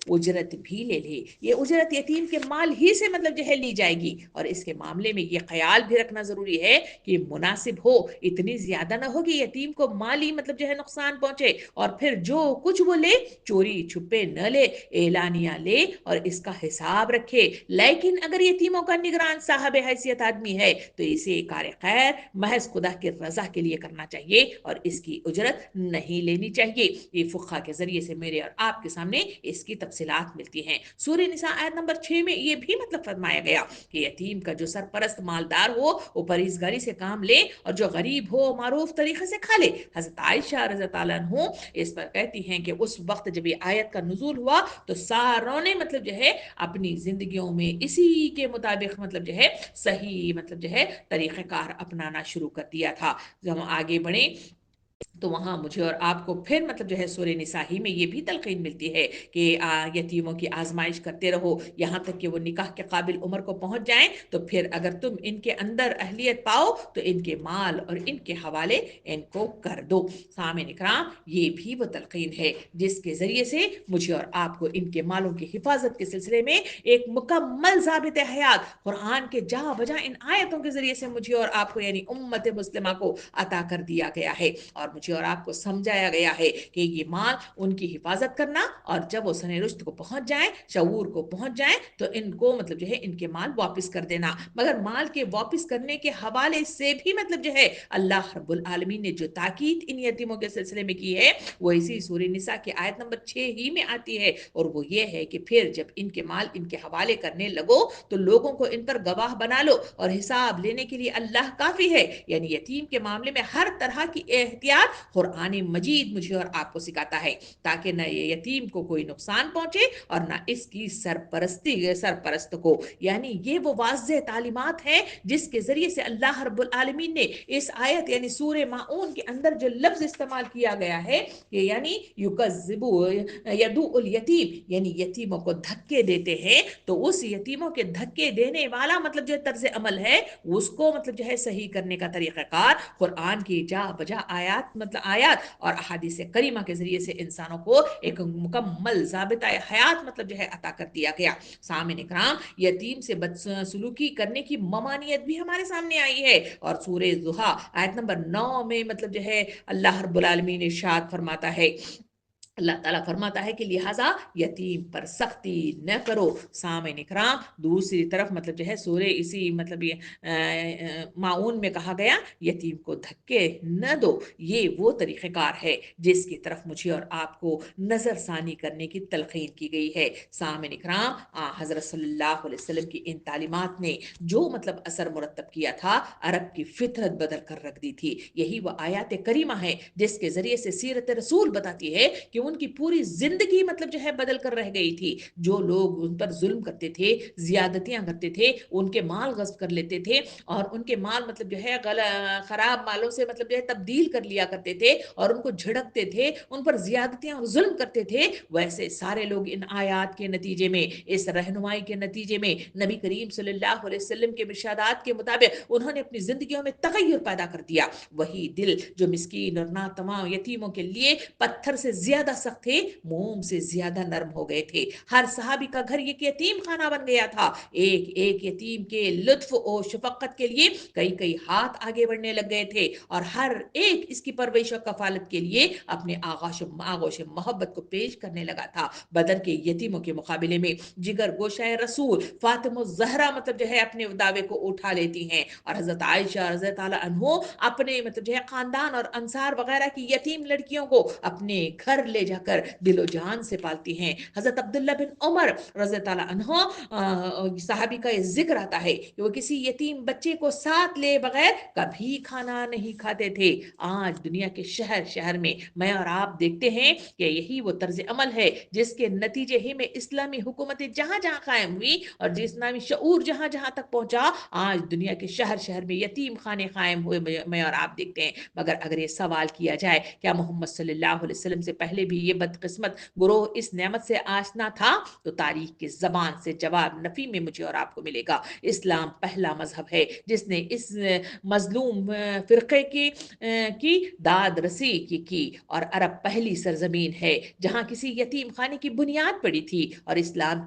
اجرت بھی لے لے، یہ اجرت یتیم کے مال ہی سے مطلب جو ہے لی جائے گی، اور اس کے معاملے میں یہ خیال بھی رکھنا ضروری ہے کہ مناسب ہو، اتنی زیادہ نہ ہو کہ یتیم کو مالی مطلب جو ہے نقصان پہنچے اور پھر جو کچھ وہ لے چوری چھپے نہ لے، اعلانیہ لے اور اس کا حساب رکھے۔ لیکن اگر یتیموں کا نگران صاحب حیثیت آدمی ہے تو اسے کار خیر محض خدا کی رضا کے لیے کرنا چاہیے اور اس کی اجرت نہیں لینی چاہیے۔ یہ فقہ کے ذریعے سے میرے اور آپ کے سامنے اس کی تفصیلات ملتی ہیں۔ سورہ نساء آیت نمبر 6 میں یہ بھی مطلب فرمایا گیا کہ یتیم کا جو سرپرست مالدار ہو وہ پرہیزگاری سے کام لے اور جو غریب ہو معروف طریقے سے کھا لے۔ حضرت عائشہ رضی اللہ عنہ اس پر کہتی ہیں کہ اس وقت جب یہ آیت کا نزول ہوا تو ساروں نے مطلب جو ہے اپنی زندگیوں میں اسی کے مطابق مطلب جو ہے صحیح مطلب جو ہے طریقہ کار اپنانا شروع کر دیا تھا۔ جب ہم آگے بڑھیں تو وہاں مجھے اور آپ کو پھر مطلب جو ہے سورہ نساء ہی میں یہ بھی تلقین ملتی ہے کہ یتیموں کی آزمائش کرتے رہو یہاں تک کہ وہ نکاح کے قابل عمر کو پہنچ جائیں، تو پھر اگر تم ان کے اندر اہلیت پاؤ تو ان کے مال اور ان کے حوالے ان کو کر دو۔ سامعین اکرام، یہ بھی وہ تلقین ہے جس کے ذریعے سے مجھے اور آپ کو ان کے مالوں کی حفاظت کے سلسلے میں ایک مکمل ضابط حیات قرآن کے جا بجا ان آیتوں کے ذریعے سے مجھے اور آپ کو یعنی امت مسلمہ کو عطا کر دیا گیا ہے، اور مجھے اور آپ کو سمجھایا گیا ہے کہ یہ مال ان کی حفاظت کرنا، اور جب وہ سن رشد کو پہنچ جائیں، شعور کو پہنچ جائیں، تو ان کو مطلب جو ہے ان کے مال واپس کر دینا۔ مگر مال کے واپس کرنے کے حوالے سے بھی مطلب جو ہے اللہ رب العالمین نے جو تاکید ان یتیموں کے سلسلے میں کی ہے وہ اسی سورہ نساء کی آیت نمبر 6 ہی میں آتی ہے، اور وہ یہ ہے کہ پھر جب ان کے مال ان کے حوالے کرنے لگو تو لوگوں کو ان پر گواہ بنا لو، اور حساب لینے کے لیے اللہ کافی ہے۔ یعنی یتیم کے معاملے میں ہر طرح کی احتیاط قرآن مجید مجھے اور آپ کو سکھاتا ہے، تاکہ نہ یہ یتیم کو کوئی نقصان پہنچے اور نہ اس کی سرپرست کو. یعنی یہ وہ واضح تعلیمات ہیں جس کے ذریعے سے اللہ رب العالمین نے اس آیت یعنی سورہ ماعون کے اندر جو لفظ استعمال کیا گیا ہے کہ یعنی یکذبو یدو الیتیم، یعنی یتیموں کو دھکے دیتے ہیں، تو اس یتیموں کے دھکے دینے والا مطلب جو طرز عمل ہے اس کو مطلب جو ہے صحیح کرنے کا طریقہ کار قرآن کی جا بجا آیات اور احادیث کریمہ کے ذریعے سے انسانوں کو ایک مکمل ضابطہ حیات مطلب جو ہے عطا کر دیا گیا. سامعین اکرام، یتیم سے بدسلوکی کرنے کی ممانعت بھی ہمارے سامنے آئی ہے، اور سورہ ضحیٰ آیت نمبر 9 میں مطلب جو ہے اللہ رب العالمین ارشاد فرماتا ہے، اللہ تعالیٰ فرماتا ہے کہ لہٰذا یتیم پر سختی نہ کرو. سامعین اکرام، دوسری طرف مطلب جو ہے سورہ اسی مطلب یہ معون میں کہا گیا یتیم کو دھکے نہ دو. یہ وہ طریقہ کار ہے جس کی طرف مجھے اور آپ کو نظر ثانی کرنے کی تلقین کی گئی ہے. سامعین اکرام، حضرت صلی اللہ علیہ وسلم کی ان تعلیمات نے جو مطلب اثر مرتب کیا تھا، عرب کی فطرت بدل کر رکھ دی تھی. یہی وہ آیات کریمہ ہے جس کے ذریعے سے سیرت رسول بتاتی ہے کہ ان کی پوری زندگی مطلب جو ہے بدل کر رہ گئی تھی. جو لوگ ان پر ظلم کرتے تھے، زیادتیاں کرتے تھے، ان کے مال غصب کر لیتے تھے اور ان کے مال مطلب جو ہے خراب مالوں سے مطلب جو ہے تبدیل کر لیا کرتے تھے اور ان کو جھڑکتے تھے، ان پر زیادتیاں اور ظلم کرتے تھے، ویسے سارے لوگ ان آیات کے نتیجے میں، اس رہنمائی کے نتیجے میں نبی کریم صلی اللہ علیہ وسلم کے ارشادات کے مطابق انہوں نے اپنی زندگیوں میں تغیر پیدا کر دیا. وہی دل جو مسکین اور ناتمام یتیموں کے لیے پتھر سے زیادہ سخت تھے، موم سے زیادہ نرم ہو گئے تھے. ہر صحابی کا گھر ایک یتیم خانہ بن گیا تھا. ایک ایک یتیم کے لطف و شفقت کے لیے کئی ہاتھ آگے بڑھنے لگ گئے تھے اور ہر ایک اس کی پرورش و کفالت کے لیے اپنے آغوش محبت کو پیش کرنے لگا تھا. بدر کے یتیموں کے مقابلے میں جگر گوشہ رسول فاطمہ الزہرا مطلب جو ہے اپنے دعوے کو اٹھا لیتی ہیں، اور حضرت عائشہ رضی اللہ عنہ اپنے مطلب جو ہے خاندان اور انصار وغیرہ کی یتیم لڑکیوں کو اپنے گھر لے جا کر دل و جان سے پالتی ہیں. حضرت عبداللہ بن عمر رضی اللہ عنہ صحابی کا یہ ذکر آتا ہے کہ وہ کسی یتیم بچے کو ساتھ لے بغیر کبھی کھانا نہیں کھاتے تھے. آج دنیا کے شہر شہر میں اور آپ دیکھتے ہیں کہ یہی وہ طرز عمل ہے جس کے نتیجے ہی میں اسلامی حکومتیں جہاں جہاں قائم ہوئی اور اسلامی شعور جہاں جہاں تک پہنچا، آج دنیا کے شہر شہر میں یتیم خانے قائم ہوئے میں اور آپ دیکھتے ہیں. مگر اگر یہ سوال کیا جائے کیا محمد صلی اللہ علیہ وسلم سے پہلے بھی یہ بدقسمت گروہ اس نعمت سے آشنا تھا، تو تاریخ کی زبان سے جواب نفی میں مجھے اور آپ کو ملے گا. اسلام پہلا مذہب ہے جس نے اس مظلوم فرقے کی داد رسی کی اور عرب پہلی سرزمین ہے جہاں کسی یتیم خانے کی بنیاد پڑی تھی، اور اسلام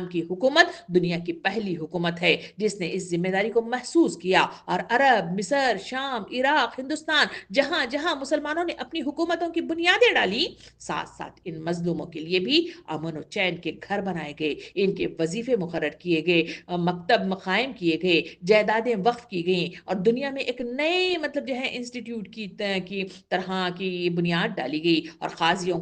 کی حکومت دنیا کی پہلی حکومت ہے جس نے اس ذمہ داری کو محسوس کیا. اور عرب، مصر، شام، عراق، ہندوستان جہاں جہاں مسلمانوں نے اپنی حکومتوں کی بنیادیں ڈالی، ساتھ ساتھ ان مظلوموں کے لیے بھی امن و چین کے گھر بنائے گئے، ان کے وظیفے مقرر کیے گئے، مکتب قائم کیے گئے، جائیدادیں وقف کی گئیں، اور دنیا میں ایک نئے مطلب جو ہے انسٹیٹیوٹ کی طرح کی بنیاد ڈالی گئی. اور غازیوں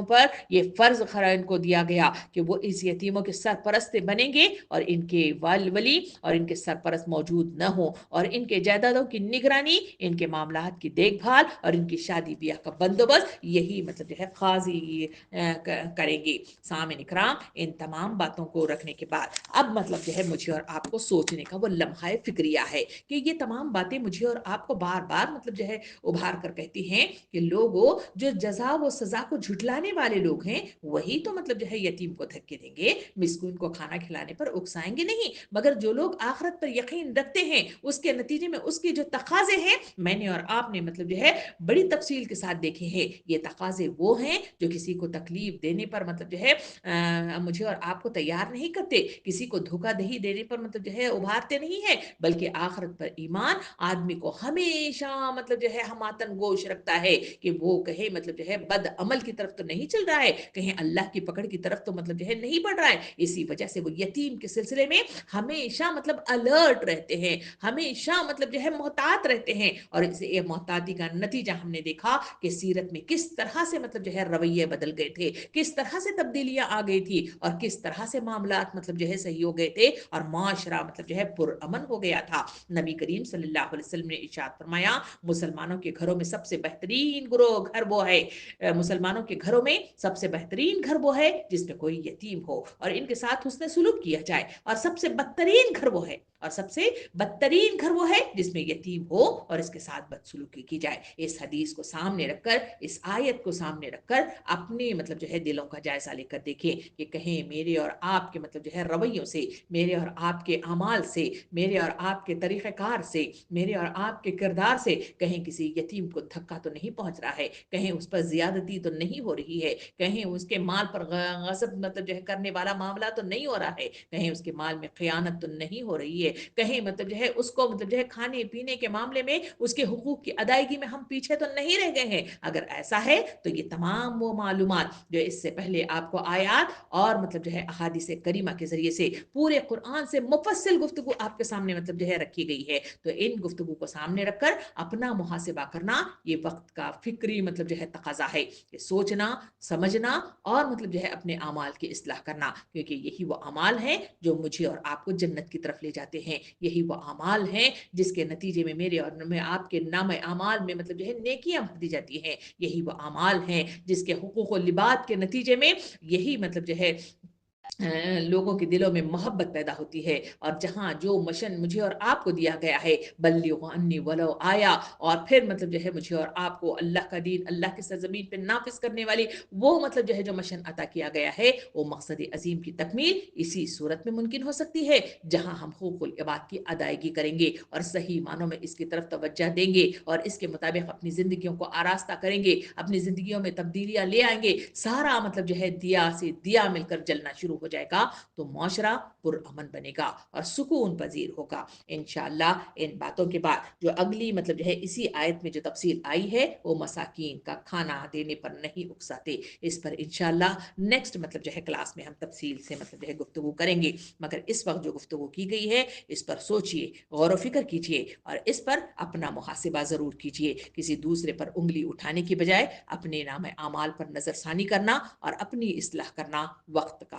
پر یہ فرض ان کو دیا گیا کہ وہ اس یتیموں کے سرپرست بنیں گے اور ان کے ولی اور ان کے سرپرست موجود نہ ہوں، اور ان کے جائیدادوں کی نگرانی، ان کے معاملات کی دیکھ بھال اور ان کی شادی بیاہ کا بندوبست یہی مطلب جو ہے قاضی کریں گے. سامعین اکرام، ان تمام باتوں کو رکھنے کے بعد اب مطلب جو ہے مجھے اور آپ کو سوچنے کا وہ لمحہ فکریہ ہے کہ یہ تمام باتیں مجھے اور آپ کو بار بار مطلب جو ہے ابھار کر کہتی ہیں کہ لوگوں جو جزا و سزا کو جھٹلانے والے لوگ ہیں وہی تو مطلب جو ہے یتیم کو دھکے دیں گے، مسکین کو کھانا کھلانے پر اکسائیں گے نہیں. مگر جو لوگ آخرت پر یقین رکھتے ہیں اس کے نتیجے میں اس کے جو تقاضے ہیں میں نے اور آپ نے مطلب جو ہے بڑی تفصیل کے ساتھ دیکھے ہیں. یہ تقاضے وہ ہیں جو کسی کو تکلیف دینے پر مطلب جو ہے مجھے اور آپ کو تیار نہیں کرتے، کسی کو دھوکہ دہی دینے پر مطلب جو ہے ابھارتے نہیں ہیں، بلکہ آخرت پر ایمان آدمی کو ہمیشہ مطلب جو ہے ہماتن گوش رکھتا ہے کہ وہ کہیں مطلب جو ہے بد عمل کی طرف تو نہیں چل رہا ہے، کہیں اللہ کی پکڑ کی طرف تو مطلب جو ہے نہیں بڑھ رہا ہے. اسی وجہ سے وہ یتیم کے سلسلے میں ہمیشہ مطلب الرٹ رہتے ہیں، ہمیشہ مطلب جو ہے محتاط رہتے ہیں. اور اس محتاطی کا نتیجہ ہم نے دیکھا کہ سیرت میں کس طرح سے مطلب جو ہے رویے بدل گئے تھے، کس طرح سے تبدیلیاں آ گئی تھی، اور کس طرح سے معاملات مطلب جو ہے صحیح ہو گئے تھے اور معاشرہ مطلب جو ہے پرامن ہو گیا تھا۔ نبی کریم صلی اللہ علیہ وسلم نے ارشاد فرمایا مسلمانوں کے گھروں میں سب سے بہترین گھر وہ ہے، مسلمانوں کے گھروں میں سب سے بہترین گھر وہ ہے جس میں کوئی یتیم ہو اور ان کے ساتھ حسن سلوک کیا جائے، اور سب سے بدترین گھر وہ ہے، اور سب سے بدترین گھر وہ ہے جس میں یتیم ہو اور اس کے ساتھ بدسلوکی کی جائے۔ اس حدیث کو سامنے رکھ کر، اس آیت کو سامنے رکھ کر اپنے مطلب جو ہے دلوں کا جائزہ لے کر دیکھیں کہ کہیں میرے اور آپ کے مطلب جو ہے رویوں سے، میرے اور آپ کے اعمال سے، میرے اور آپ کے طریقہ کار سے، میرے اور آپ کے کردار سے کہیں کسی یتیم کو دھکا تو نہیں پہنچ رہا ہے، کہیں اس پر زیادتی تو نہیں ہو رہی ہے، کہیں اس کے مال پر غصب مطلب جو ہے کرنے والا معاملہ تو نہیں ہو رہا ہے، کہیں اس کے مال میں خیانت تو نہیں ہو رہی ہے، کہیں مطلب جو ہے اس کو مطلب جو ہے کھانے پینے کے معاملے میں اس کے حقوق کی ادائیگی میں ہم پیچھے تو نہیں رہ گئے ہیں۔ اگر ایسا ہے تو یہ تمام وہ معلومات جو اس سے پہلے آپ کو آیات اور مطلب جو ہے احادیث کریمہ کے ذریعے سے پورے قرآن سے مفصل گفتگو آپ کے سامنے مطلب جو ہے رکھی گئی ہے، تو ان گفتگو کو سامنے رکھ کر اپنا محاسبہ کرنا یہ وقت کا فکری مطلب جو ہے تقاضا ہے کہ سوچنا، سمجھنا اور مطلب جو ہے اپنے اعمال کی اصلاح کرنا، کیونکہ یہی وہ اعمال ہیں جو مجھے اور آپ کو جنت کی طرف لے جاتے ہیں، یہی وہ اعمال ہیں جس کے نتیجے میں میرے اور میں آپ کے نام اعمال میں مطلب جو ہے نیکیاں بھری جاتی ہیں، یہی وہ اعمال ہیں جس کے حقوق و لباد کے نتیجے میں یہی مطلب جو ہے لوگوں کے دلوں میں محبت پیدا ہوتی ہے، اور جہاں جو مشن مجھے اور آپ کو دیا گیا ہے بلغوا انی ولو آیا، اور پھر مطلب جو ہے مجھے اور آپ کو اللہ کا دین اللہ کی سرزمین پہ نافذ کرنے والی وہ مطلب جو ہے جو مشن عطا کیا گیا ہے، وہ مقصد عظیم کی تکمیل اسی صورت میں ممکن ہو سکتی ہے جہاں ہم حقوق العباد کی ادائیگی کریں گے اور صحیح معنوں میں اس کی طرف توجہ دیں گے اور اس کے مطابق اپنی زندگیوں کو آراستہ کریں گے، اپنی زندگیوں میں تبدیلیاں لے آئیں گے، سارا مطلب جو ہے دیا سے دیا مل کر جلنا شروع ہو جائے گا، تو معاشرہ پرامن بنے گا اور سکون پذیر ہوگا انشاءاللہ۔ ان باتوں کے بعد جو اگلی مطلب جو ہے اسی آیت میں جو تفصیل آئی ہے وہ مساکین کا کھانا دینے پر نہیں اکساتے، اس پر انشاءاللہ نیکسٹ مطلب جو ہے کلاس میں ہم تفصیل سے مطلب جو ہے گفتگو کریں گے، مگر اس وقت جو گفتگو کی گئی ہے اس پر سوچئے، غور و فکر کیجئے اور اس پر اپنا محاسبہ ضرور کیجئے، کسی دوسرے پر انگلی اٹھانے کی بجائے اپنے نام اعمال پر نظر ثانی کرنا اور اپنی اصلاح کرنا وقت کا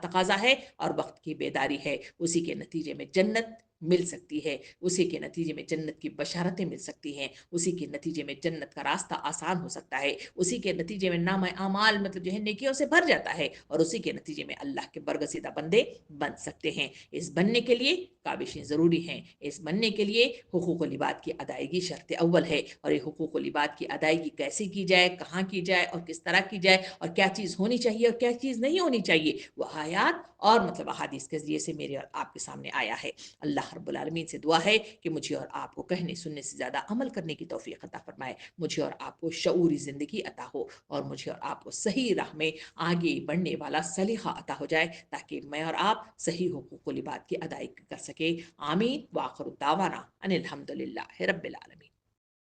تقاضا ہے اور وقت کی بیداری ہے، اسی کے نتیجے میں جنت مل سکتی ہے، اسی کے نتیجے میں جنت کی بشارتیں مل سکتی ہیں، اسی کے نتیجے میں جنت کا راستہ آسان ہو سکتا ہے، اسی کے نتیجے میں نام اعمال مطلب جو ہے نیکیوں سے بھر جاتا ہے اور اسی کے نتیجے میں اللہ کے برگزیدہ بندے بن سکتے ہیں۔ اس بننے کے لیے کاوشیں ضروری ہیں، اس بننے کے لیے حقوق و لباد کی ادائیگی شرط اول ہے، اور یہ حقوق و لباد کی ادائیگی کیسے کی جائے، کہاں کی جائے اور کس طرح کی جائے اور کیا چیز ہونی چاہیے اور کیا چیز نہیں ہونی چاہیے، وہ آیات اور مطلب احادیث کے ذریعے سے میرے اور آپ کے سامنے آیا ہے۔ اللہ رب العالمین سے دعا ہے کہ مجھے اور آپ کو کہنے سننے سے زیادہ عمل کرنے کی توفیق عطا فرمائے، مجھے اور آپ کو شعوری زندگی عطا ہو اور مجھے اور آپ کو صحیح راہ میں آگے بڑھنے والا سلیقہ عطا ہو جائے تاکہ میں اور آپ صحیح حقوق و لباد کی ادائیگی کر سکے۔ آمین۔ وآخر دعوانا ان الحمد للہ رب العالمین۔